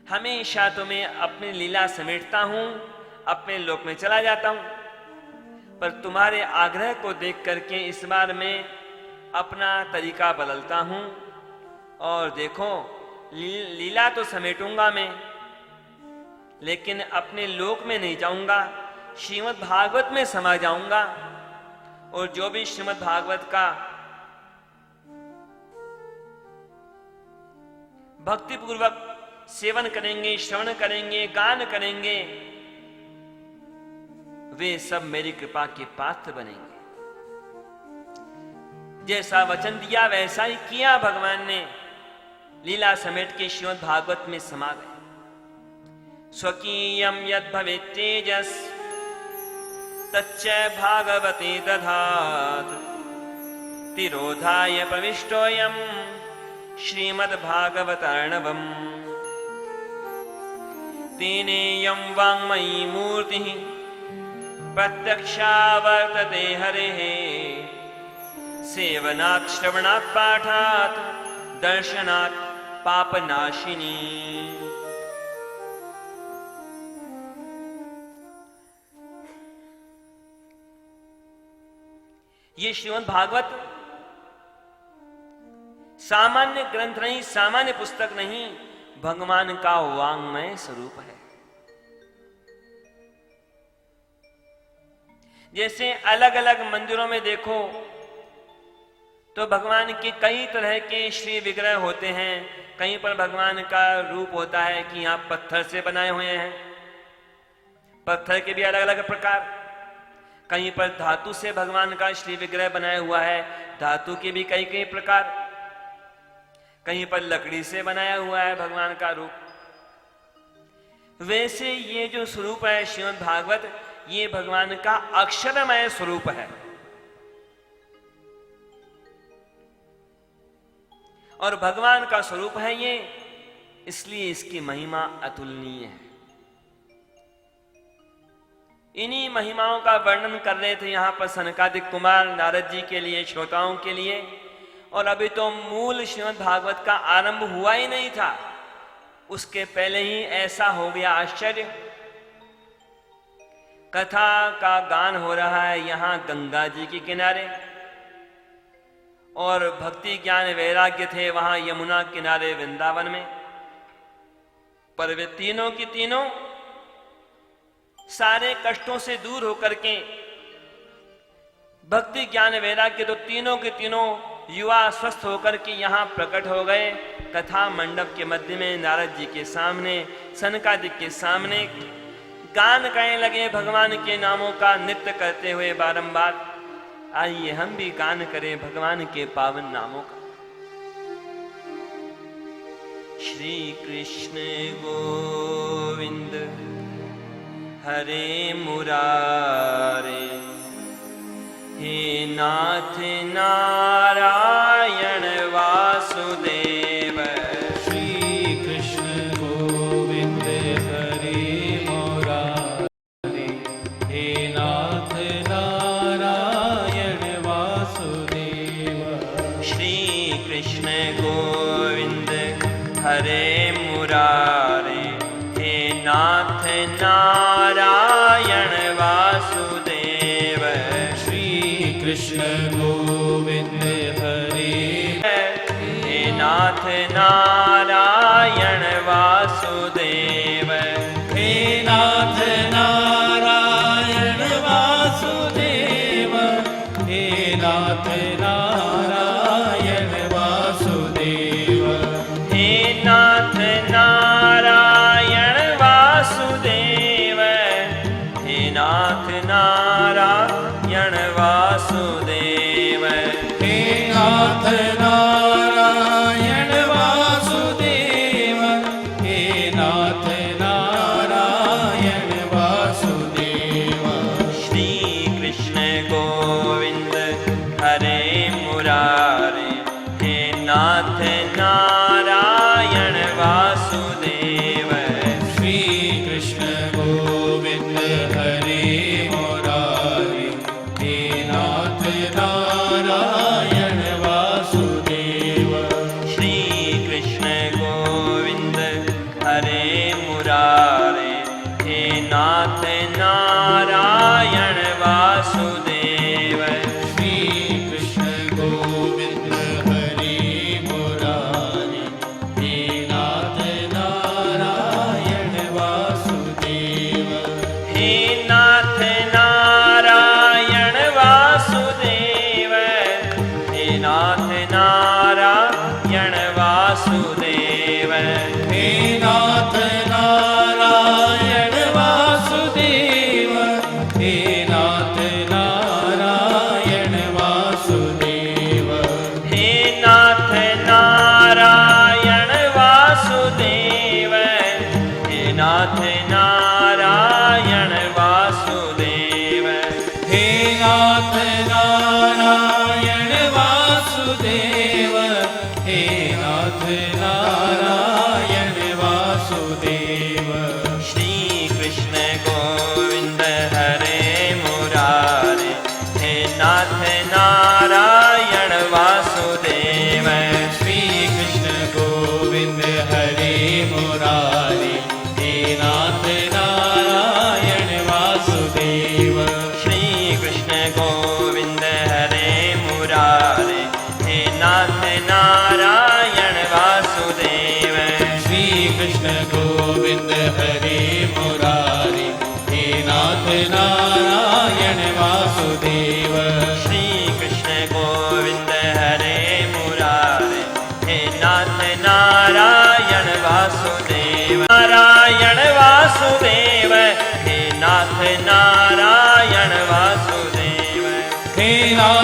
हमेशा तो मैं अपनी लीला समेटता हूं, अपने लोक में चला जाता हूं, पर तुम्हारे आग्रह को देख करके इस बार मैं अपना तरीका बदलता हूं और देखो, लीला तो समेटूंगा मैं, लेकिन अपने लोक में नहीं जाऊंगा, श्रीमद् भागवत में समा जाऊंगा। और जो भी श्रीमद् भागवत का भक्ति पूर्वक सेवन करेंगे, श्रवण करेंगे, गान करेंगे, वे सब मेरी कृपा के पात्र बनेंगे। जैसा वचन दिया वैसा ही किया भगवान ने, लीला समेट के श्रीमद् भागवत में समा गए। स्वकीयम यद भवेत् तेजस तच्च भागवते दधात् तिरोधाय प्रविष्टोऽयं श्रीमद्भागवतार्णवम् तेनेयं वाङ्मयी मूर्तिः प्रत्यक्षा वर्तते हरेः सेवनात् श्रवणात् पाठात् दर्शनात् पापनाशिनी। ये श्रीमद् भागवत सामान्य ग्रंथ नहीं, सामान्य पुस्तक नहीं, भगवान का वांग्मय स्वरूप है। जैसे अलग अलग मंदिरों में देखो तो भगवान के कई तरह के श्री विग्रह होते हैं। कहीं पर भगवान का रूप होता है कि यहां पत्थर से बनाए हुए हैं, पत्थर के भी अलग अलग प्रकार। कहीं पर धातु से भगवान का श्री विग्रह बनाया हुआ है, धातु के भी कई कई प्रकार। कहीं पर लकड़ी से बनाया हुआ है भगवान का रूप। वैसे ये जो स्वरूप है श्रीमद् भागवत, ये भगवान का अक्षरमय स्वरूप है और भगवान का स्वरूप है ये, इसलिए इसकी महिमा अतुलनीय है। इन्हीं महिमाओं का वर्णन कर रहे थे यहां पर सनकादिक कुमार नारद जी के लिए, श्रोताओं के लिए। और अभी तो मूल श्रीमद् भागवत का आरंभ हुआ ही नहीं था, उसके पहले ही ऐसा हो गया आश्चर्य। कथा का गान हो रहा है यहां गंगा जी के किनारे, और भक्ति ज्ञान वैराग्य थे वहां यमुना किनारे वृंदावन में। पर वे तीनों की तीनों सारे कष्टों से दूर होकर के भक्ति ज्ञान वैराग्य तो तीनों के तीनों युवा स्वस्थ होकर के यहां प्रकट हो गए। कथा मंडप के मध्य में नारद जी के सामने, सनकादिक के सामने गान करने लगे भगवान के नामों का नित्य करते हुए बारंबार। आइए हम भी गान करें भगवान के पावन नामों का। श्री कृष्ण गोविंद हरे मुरारे, हे नाथ नारायण वासुदेव। श्री कृष्ण गोविंद हरे मुरारे, हे नाथ नारायण वासुदेव। श्री कृष्ण गोविंद हरे मुरारे, हे नाथ नारायण वासुदेव। श्री कृष्ण गोविंद हरे, हे नाथ नारायण वासुदेव। हे नाथ नारायण वासुदेव, हे नाथ नारायण वासुदेव। हे नाथ नारायण वासुदेव, हे नाथ नारायण वासुदेव। हे नाथ नारायण वासुदेव, हे नाथ नारायण वासुदेव। श्री कृष्ण गोविंद हरे मुरारे, हे नाथ नारायण वासुदेव। श्री कृष्ण गोविंद हरे मुरारे,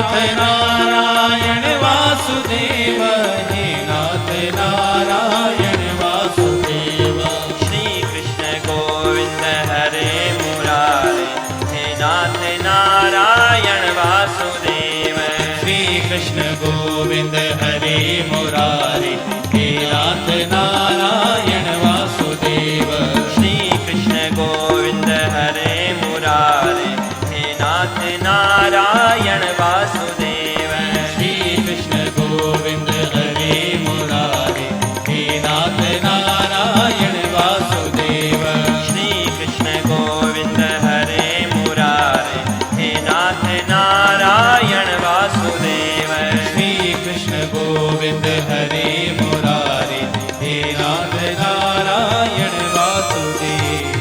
नाथ नारायण वासुदेव हे नाथ नारायण वासुदेव श्री कृष्ण गोविंद हरे मुरारे हे नाथ नारायण वासुदेव श्री कृष्ण गोविंद हरे मुरारे हे नाथ नारायण वासुदेव श्री कृष्ण गोविंद हरे मुरारे हे नाथ नारायण वासुदेव श्री कृष्ण गोविंद हरे मुरारे हे नाथ नारायण वासुदेव श्री कृष्ण गोविंद हरे मुरारे हे नाथ नारायण वासुदेव श्री कृष्ण गोविंद हरे मुरारे हे नाथ नारायण वासुदेव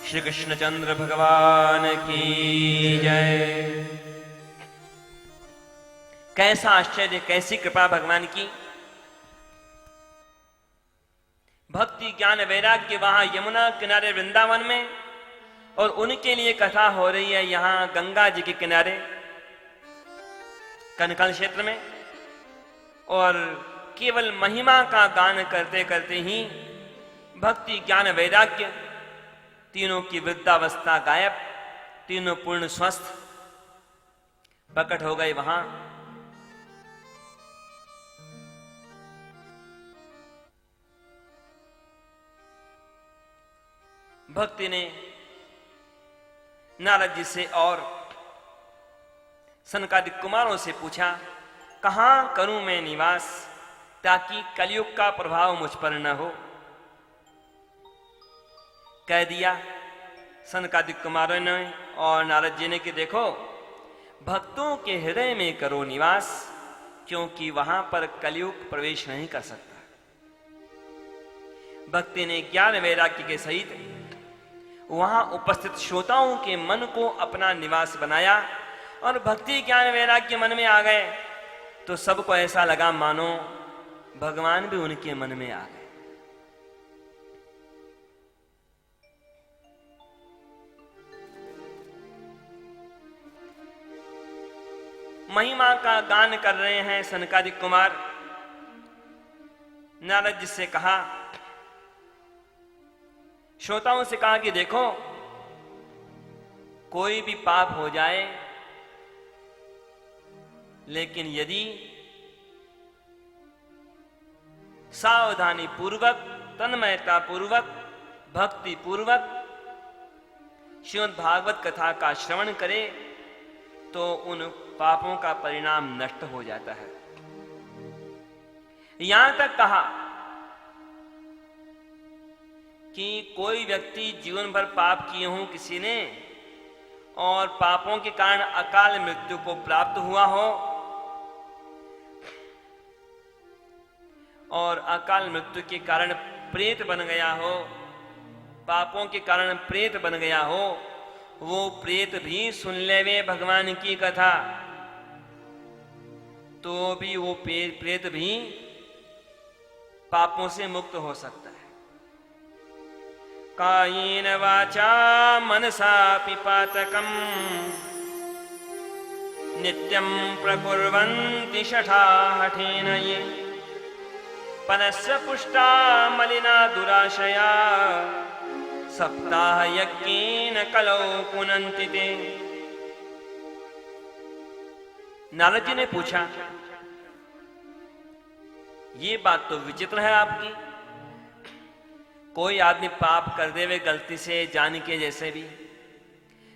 श्री कृष्णचंद्र भगवान की जय। कैसा आश्चर्य, कैसी कृपा भगवान की। भक्ति ज्ञान वैराग्य वहां यमुना किनारे वृंदावन में, और उनके लिए कथा हो रही है यहां गंगा जी के किनारे कनकल क्षेत्र में। और केवल महिमा का गान करते करते ही भक्ति ज्ञान वैराग्य तीनों की वृद्धावस्था गायब, तीनों पूर्ण स्वस्थ प्रकट हो गए वहां। भक्ति ने नारद जी से और सनकादिक कुमारों से पूछा, कहां करूं मैं निवास ताकि कलयुग का प्रभाव मुझ पर न हो। कह दिया सनकादिक कुमारों ने और नारद जी ने कि देखो, भक्तों के हृदय में करो निवास, क्योंकि वहां पर कलयुग प्रवेश नहीं कर सकता। भक्ति ने ज्ञान वैराग्य के सहित वहां उपस्थित श्रोताओं के मन को अपना निवास बनाया, और भक्ति ज्ञान वैराग्य मन में आ गए तो सबको ऐसा लगा मानो भगवान भी उनके मन में आ गए। महिमा का गान कर रहे हैं सनकादिक कुमार। नारद जी से कहा, श्रोताओं से कहा कि देखो, कोई भी पाप हो जाए, लेकिन यदि सावधानी पूर्वक, तन्मयता पूर्वक, भक्ति पूर्वक श्रीमद् भागवत कथा का श्रवण करे तो उन पापों का परिणाम नष्ट हो जाता है। यहां तक कहा कि कोई व्यक्ति जीवन भर पाप किए हों किसी ने, और पापों के कारण अकाल मृत्यु को प्राप्त हुआ हो, और अकाल मृत्यु के कारण प्रेत बन गया हो, पापों के कारण प्रेत बन गया हो, वो प्रेत भी सुन लेवे भगवान की कथा तो भी वो प्रेत भी पापों से मुक्त हो सकता है। कायेन वाचा मनसा पिपातकम नित्यं प्रकुर्वन्ति शठाहठेन ये पनस्य पुष्टा मलिना दुराशया सप्ताह यज्ञेन कलौ पुनन्ति ते। नारद जी ने पूछा, ये बात तो विचित्र है आपकी। कोई आदमी पाप कर देवे गलती से जान के जैसे भी,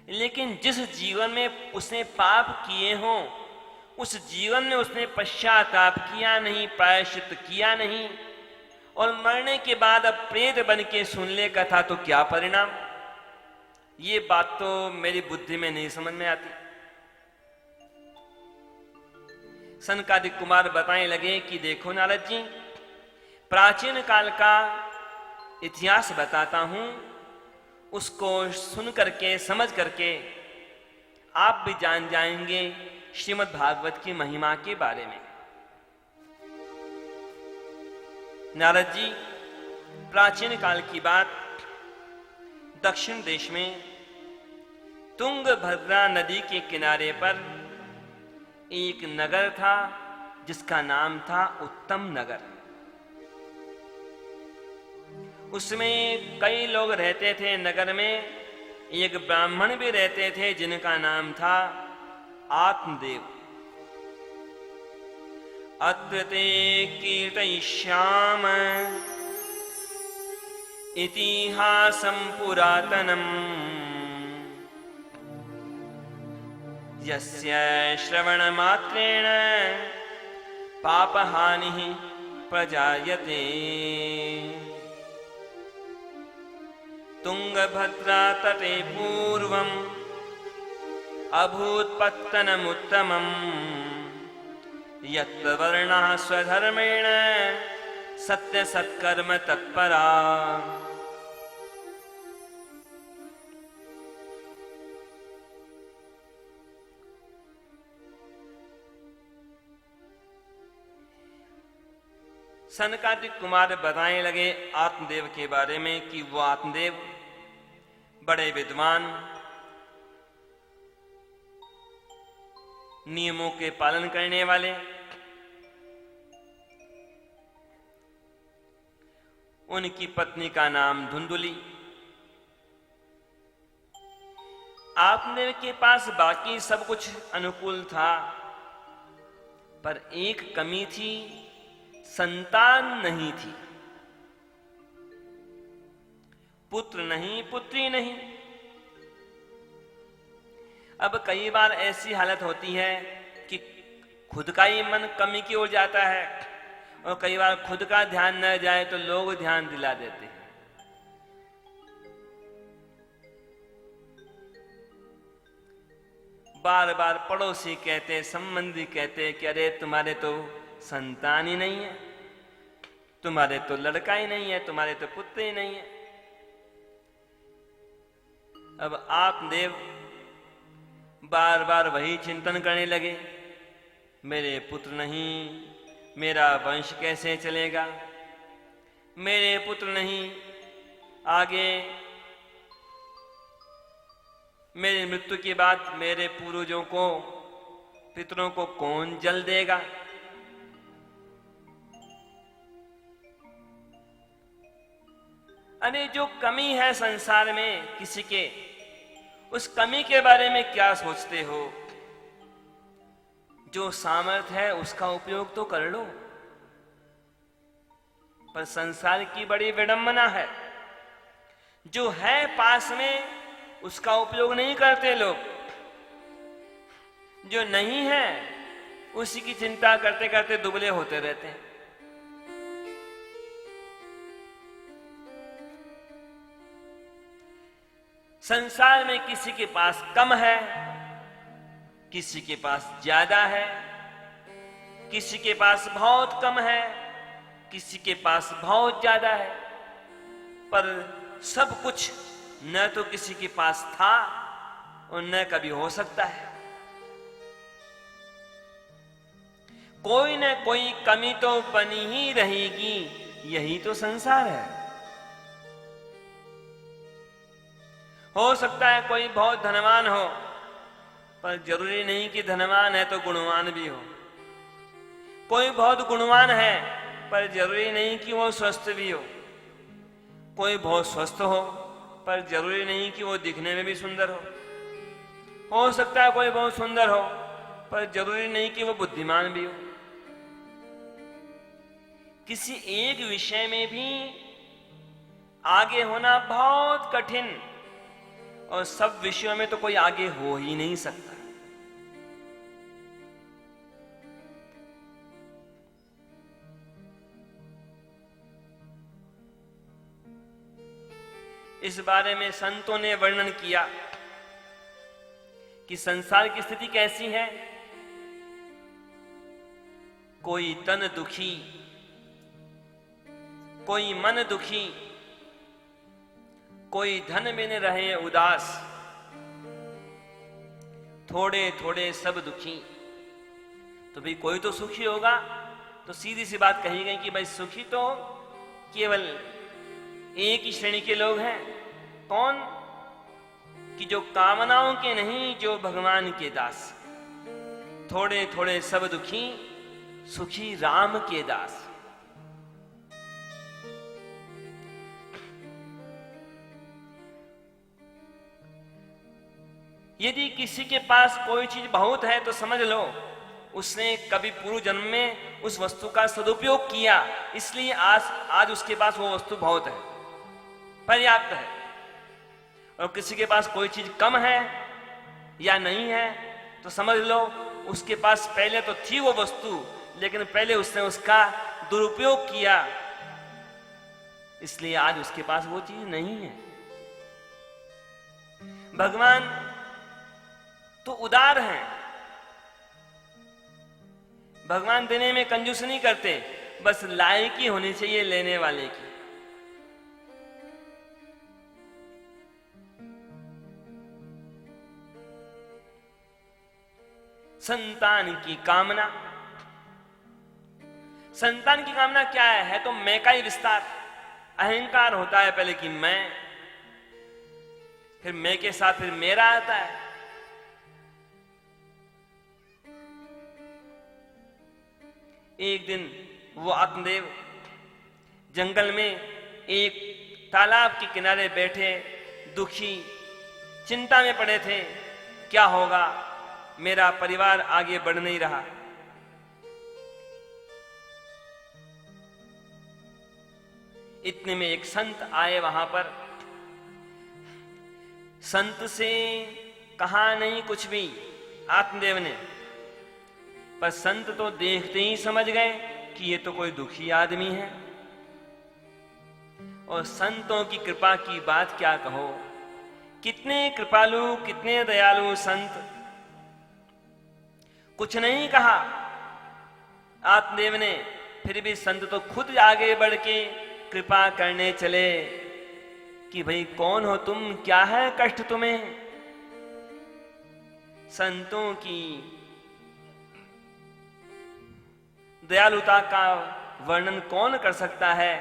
लेकिन जिस जीवन में उसने पाप किए हों उस जीवन में उसने पश्चाताप किया नहीं, प्रायश्चित किया नहीं, और मरने के बाद अब प्रेत बन के सुन ले कथा तो क्या परिणाम। ये बात तो मेरी बुद्धि में नहीं समझ में आती। सनकादिक कुमार बताने लगे कि देखो नारद जी, प्राचीन काल का इतिहास बताता हूं, उसको सुन करके समझ करके आप भी जान जाएंगे श्रीमद् भागवत की महिमा के बारे में। नारद जी, प्राचीन काल की बात, दक्षिण देश में तुंगभद्रा नदी के किनारे पर एक नगर था जिसका नाम था उत्तम नगर। उसमें कई लोग रहते थे नगर में। एक ब्राह्मण भी रहते थे जिनका नाम था आत्मदेव। अत्र ते कीर्तयिष्याम इतिहासं पुरातनम् यस्य श्रवणमात्रेण पापहानिः प्रजायते। तुंगभद्रा तटे पूर्वम् अभूत्पत्तनमुत्तमम् यत्र वर्णाः स्वधर्मेण सत्यसत्कर्म तत्परा। सनकादिक कुमार बताने लगे आत्मदेव के बारे में कि वो आत्मदेव बड़े विद्वान, नियमों के पालन करने वाले, उनकी पत्नी का नाम धुंधुली। आत्मदेव के पास बाकी सब कुछ अनुकूल था, पर एक कमी थी, संतान नहीं थी। पुत्र नहीं, पुत्री नहीं। अब कई बार ऐसी हालत होती है कि खुद का ही मन कमी की ओर जाता है और कई बार खुद का ध्यान न जाए तो लोग ध्यान दिला देते हैं। बार बार पड़ोसी कहते, संबंधी कहते कि अरे तुम्हारे तो संतान ही नहीं है, तुम्हारे तो लड़का ही नहीं है, तुम्हारे तो पुत्र ही नहीं है। अब आत्मदेव बार बार वही चिंतन करने लगे, मेरे पुत्र नहीं, मेरा वंश कैसे चलेगा, मेरे पुत्र नहीं, आगे मेरी मृत्यु के बाद मेरे पूर्वजों को, पितरों को कौन जल देगा। अरे जो कमी है संसार में किसी के, उस कमी के बारे में क्या सोचते हो? जो सामर्थ्य है उसका उपयोग तो कर लो। पर संसार की बड़ी विडंबना है, जो है पास में उसका उपयोग नहीं करते लोग, जो नहीं है उसी की चिंता करते करते दुबले होते रहते हैं। संसार में किसी के पास कम है, किसी के पास ज्यादा है, किसी के पास बहुत कम है, किसी के पास बहुत ज्यादा है, पर सब कुछ न तो किसी के पास था और न कभी हो सकता है। कोई न कोई कमी तो बनी ही रहेगी, यही तो संसार है। हो सकता है कोई बहुत धनवान हो, पर जरूरी नहीं कि धनवान है तो गुणवान भी हो। कोई बहुत गुणवान है, पर जरूरी नहीं कि वो स्वस्थ भी हो। कोई बहुत स्वस्थ हो, पर जरूरी नहीं कि वो दिखने में भी सुंदर हो। हो सकता है कोई बहुत सुंदर हो, पर जरूरी नहीं कि वो बुद्धिमान भी हो। किसी एक विषय में भी आगे होना बहुत कठिन, और सब विषयों में तो कोई आगे हो ही नहीं सकता। इस बारे में संतों ने वर्णन किया कि संसार की स्थिति कैसी है। कोई तन दुखी, कोई मन दुखी, कोई धन बिन रहे उदास, थोड़े थोड़े सब दुखी। तो भाई कोई तो सुखी होगा। तो सीधी सी बात कही गई कि भाई सुखी तो केवल एक ही श्रेणी के लोग हैं। कौन? कि जो कामनाओं के नहीं, जो भगवान के दास, थोड़े थोड़े सब दुखी, सुखी राम के दास। यदि किसी के पास कोई चीज बहुत है तो समझ लो उसने कभी पूर्व जन्म में उस वस्तु का सदुपयोग किया, इसलिए आज उसके पास वो वस्तु बहुत है, पर्याप्त है। और किसी के पास कोई चीज कम है या नहीं है तो समझ लो उसके पास पहले तो थी वो वस्तु, लेकिन पहले उसने उसका दुरुपयोग किया, इसलिए आज उसके पास वो चीज नहीं है। भगवान तो उदार हैं, भगवान देने में कंजूस नहीं करते, बस लायकी होनी चाहिए लेने वाले की। संतान की कामना, संतान की कामना क्या है तो मैं का ही विस्तार। अहंकार होता है पहले कि मैं, फिर मैं के साथ फिर मेरा आता है। एक दिन वो आत्मदेव जंगल में एक तालाब के किनारे बैठे, दुखी, चिंता में पड़े थे, क्या होगा, मेरा परिवार आगे बढ़ नहीं रहा। इतने में एक संत आए वहां पर। संत से कहा नहीं कुछ भी आत्मदेव ने, पर संत तो देखते ही समझ गए कि ये तो कोई दुखी आदमी है। और संतों की कृपा की बात क्या कहो, कितने कृपालु, कितने दयालु संत। कुछ नहीं कहा आत्मदेव ने, फिर भी संत तो खुद आगे बढ़ के कृपा करने चले कि भाई कौन हो तुम, क्या है कष्ट तुम्हें। संतों की दयालुता का वर्णन कौन कर सकता है।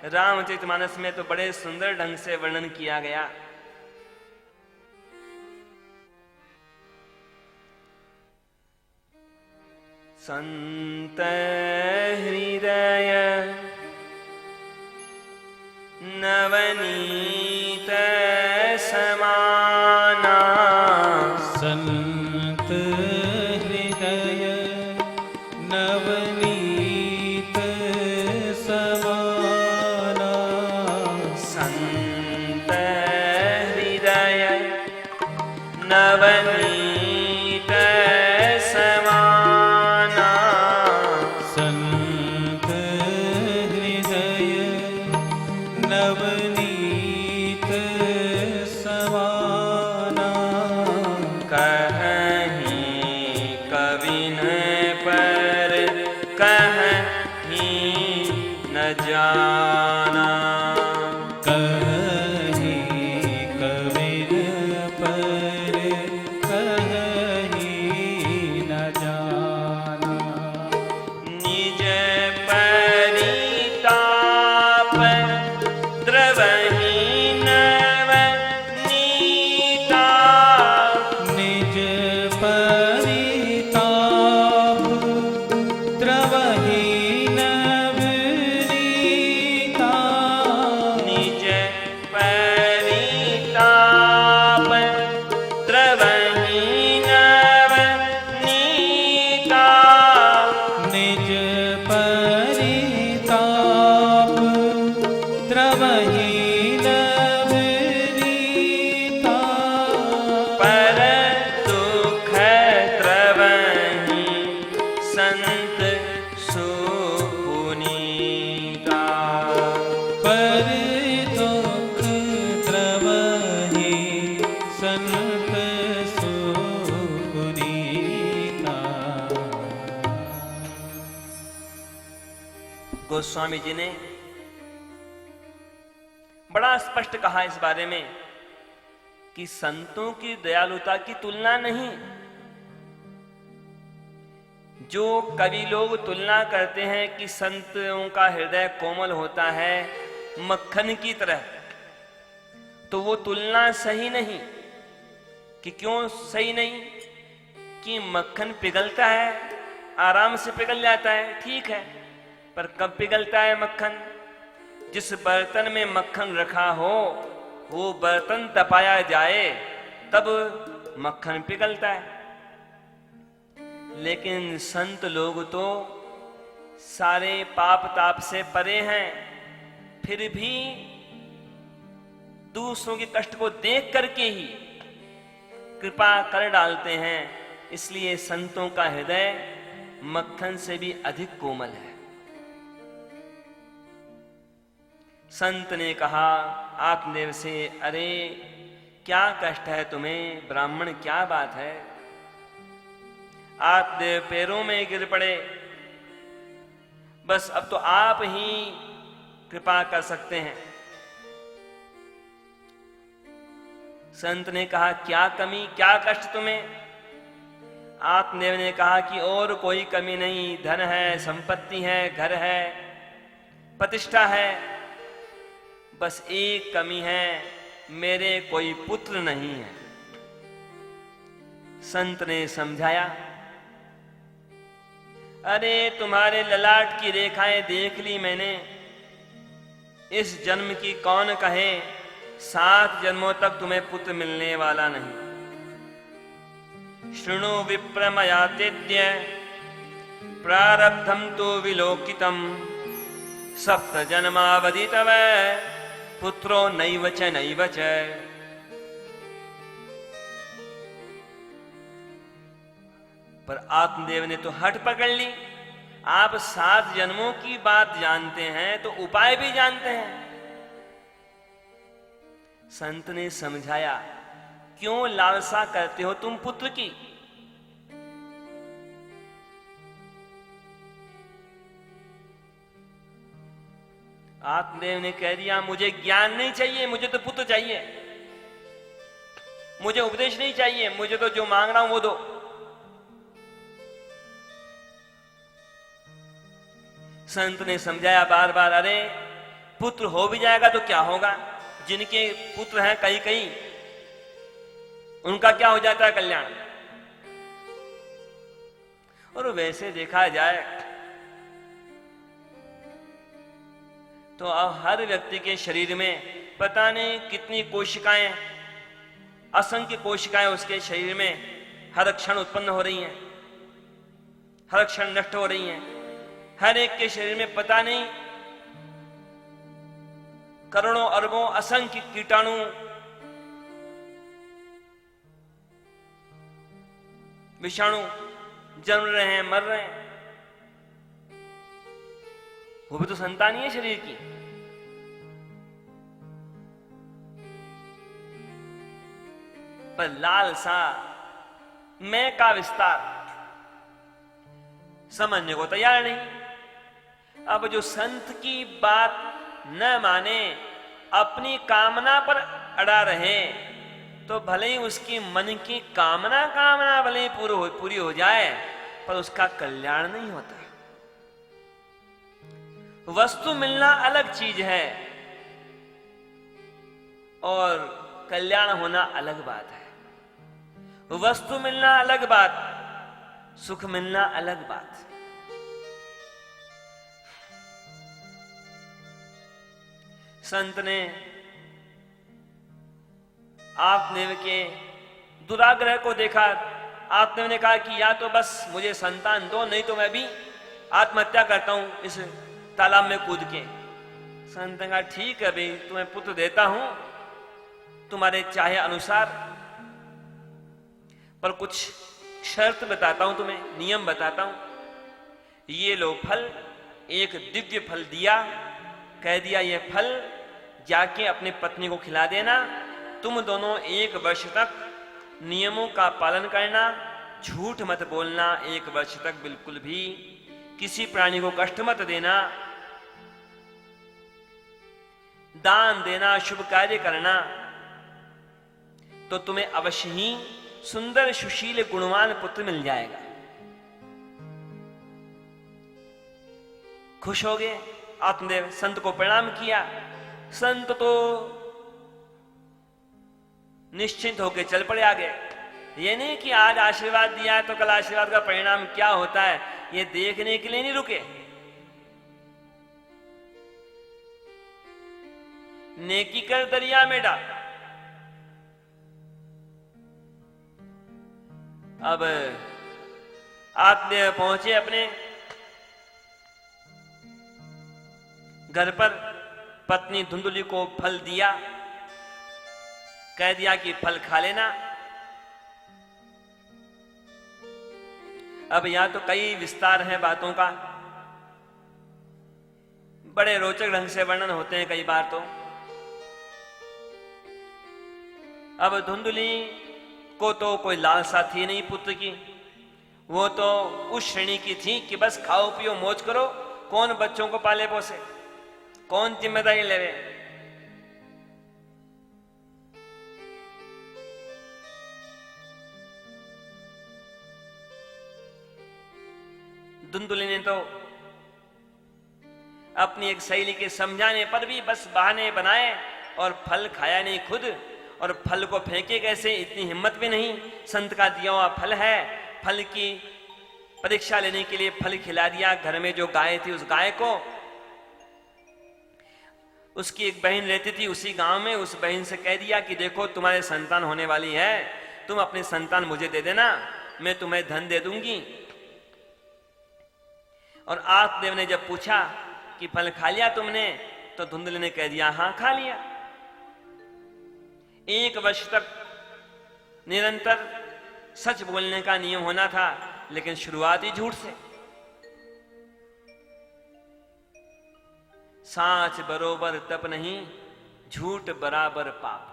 रामचरितमानस में तो बड़े सुंदर ढंग से वर्णन किया गया। संत हृदय नवनीत समाना, संत हृदय नवनीत समाना, संत हृदय नवनीत समाना, संत हृदय नवनीत समाना, कहीं कविन पर कहीं न जाना, कहीं कविर पर कहीं न जाना, निज परिताप द्रवहि नवनीता, निज परिताप द्रवहि नवनीता, निज परिताप द्रवहि नवनीता, निज परिताप द्रवहि नवनीता, पर दुख द्रवहि संत सुपुनीता, पर दुख द्रवहि संत सुपुनीता। गोस्वामी जी ने बड़ा स्पष्ट कहा इस बारे में कि संतों की दयालुता की तुलना नहीं। जो कवि लोग तुलना करते हैं कि संतों का हृदय कोमल होता है मक्खन की तरह, तो वो तुलना सही नहीं। कि क्यों सही नहीं? कि मक्खन पिघलता है, आराम से पिघल जाता है, ठीक है, पर कब पिघलता है मक्खन? जिस बर्तन में मक्खन रखा हो वो बर्तन तपाया जाए तब मक्खन पिघलता है। लेकिन संत लोग तो सारे पाप ताप से परे हैं, फिर भी दूसरों के कष्ट को देख करके ही कृपा कर डालते हैं। इसलिए संतों का हृदय मक्खन से भी अधिक कोमल है। संत ने कहा आत्मदेव से, अरे क्या कष्ट है तुम्हें ब्राह्मण, क्या बात है? आत्मदेव पैरों में गिर पड़े, बस अब तो आप ही कृपा कर सकते हैं। संत ने कहा क्या कमी, क्या कष्ट तुम्हें? आत्मदेव ने कहा कि और कोई कमी नहीं, धन है, संपत्ति है, घर है, प्रतिष्ठा है, बस एक कमी है, मेरे कोई पुत्र नहीं है। संत ने समझाया, अरे तुम्हारे ललाट की रेखाएं देख ली मैंने, इस जन्म की कौन कहे 7 जन्मों तक तुम्हें पुत्र मिलने वाला नहीं। शृणु विप्रमयातेद्य प्रारब्धम तो विलोकितम 7 जन्मावधि तव पुत्रो नैव च नैव च। पर आत्मदेव ने तो हट पकड़ ली। आप 7 जन्मों की बात जानते हैं तो उपाय भी जानते हैं। संत ने समझाया, क्यों लालसा करते हो तुम पुत्र की? आत्मदेव ने कह दिया, मुझे ज्ञान नहीं चाहिए, मुझे तो पुत्र चाहिए, मुझे उपदेश नहीं चाहिए, मुझे तो जो मांग रहा हूं वो दो। संत ने समझाया बार बार, अरे पुत्र हो भी जाएगा तो क्या होगा? जिनके पुत्र हैं कई कई, उनका क्या हो जाता है कल्याण। और वैसे देखा जाए तो अब हर व्यक्ति के शरीर में पता नहीं कितनी कोशिकाएं, असंख्य कोशिकाएं उसके शरीर में हर क्षण उत्पन्न हो रही हैं, हर क्षण नष्ट हो रही हैं। हर एक के शरीर में पता नहीं करोड़ों अरबों असंख्य कीटाणु विषाणु जन्म रहे हैं, मर रहे हैं। वो भी तो संतान ही है शरीर की। पर लालसा, मैं का विस्तार समझने को तैयार नहीं। अब जो संत की बात न माने, अपनी कामना पर अड़ा रहे, तो भले ही उसकी मन की कामना भले ही पूरी हो जाए, पर उसका कल्याण नहीं होता। वस्तु मिलना अलग चीज है और कल्याण होना अलग बात है। वस्तु मिलना अलग बात, सुख मिलना अलग बात। संत ने आत्मदेव के दुराग्रह को देखा। आत्मदेव ने कहा कि या तो बस मुझे संतान दो, नहीं तो मैं भी आत्महत्या करता हूं इस तालाब में कूद के। संत ने कहा ठीक है भाई, तुम्हें पुत्र देता हूं तुम्हारे चाहे अनुसार, पर कुछ शर्त बताता हूं तुम्हें, नियम बताता हूं। ये लो फल, एक दिव्य फल दिया, कह दिया ये फल जाके अपनी पत्नी को खिला देना। तुम दोनों 1 वर्ष तक नियमों का पालन करना, झूठ मत बोलना, 1 वर्ष तक बिल्कुल भी किसी प्राणी को कष्ट मत देना, दान देना, शुभ कार्य करना, तो तुम्हें अवश्य ही सुंदर सुशील गुणवान पुत्र मिल जाएगा। खुश हो गए आत्मदेव, संत को प्रणाम किया। संत तो निश्चिंत होकर चल पड़े आगे। ये नहीं कि आज आशीर्वाद दिया है तो कल आशीर्वाद का परिणाम क्या होता है ये देखने के लिए नहीं रुके। नेकी कर दरिया में डाल। अब आत्मदेव पहुंचे अपने घर पर, पत्नी धुंधुली को फल दिया, कह दिया कि फल खा लेना। अब यहां तो कई विस्तार है बातों का, बड़े रोचक ढंग से वर्णन होते हैं कई बार तो। अब धुंधुली को तो कोई लालसा थी नहीं पुत्र की, वो तो उस श्रेणी की थी कि बस खाओ पियो मौज करो, कौन बच्चों को पाले पोसे, कौन जिम्मेदारी लेवे। धुंधुली ने तो अपनी एक सहेली के समझाने पर भी बस बहाने बनाए और फल खाया नहीं खुद, और फल को फेंके कैसे, इतनी हिम्मत भी नहीं। संत का दिया हुआ फल है, फल की परीक्षा लेने के लिए फल खिला दिया। घर में जो गाय थी उस गाय को, उसकी एक बहन रहती थी उसी गांव में, उस बहन से कह दिया कि देखो तुम्हारे संतान होने वाली है, तुम अपनी संतान मुझे दे देना, मैं तुम्हें धन दे दूंगी। और आत्मदेव ने जब पूछा कि फल खा लिया तुमने, तो धुंधुली ने कह दिया हां खा लिया। 1 वर्ष तक निरंतर सच बोलने का नियम होना था, लेकिन शुरुआत ही झूठ से। साच बरोबर तप नहीं, झूठ बराबर पाप।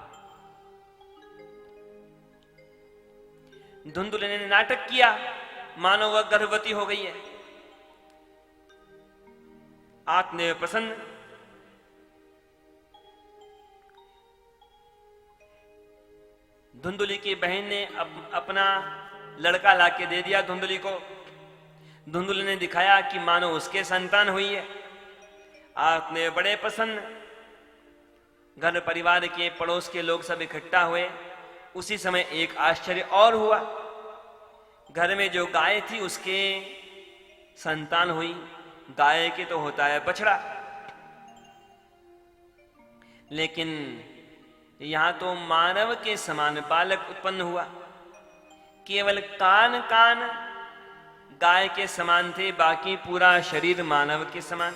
धुंधुली ने नाटक किया मानो वह गर्भवती हो गई है। आत्मदेव प्रसन्न, धुंधुली की बहन ने अपना लड़का लाके दे दिया धुंधुली को। धुंधुली ने दिखाया कि मानो उसके संतान हुई है। आत्मदेव बड़े प्रसन्न, घर परिवार के पड़ोस के लोग सब इकट्ठा हुए। उसी समय एक आश्चर्य और हुआ, घर में जो गाय थी उसके संतान हुई। गाय के तो होता है बछड़ा, लेकिन यहां तो मानव के समान बालक उत्पन्न हुआ। केवल कान कान गाय के समान थे, बाकी पूरा शरीर मानव के समान।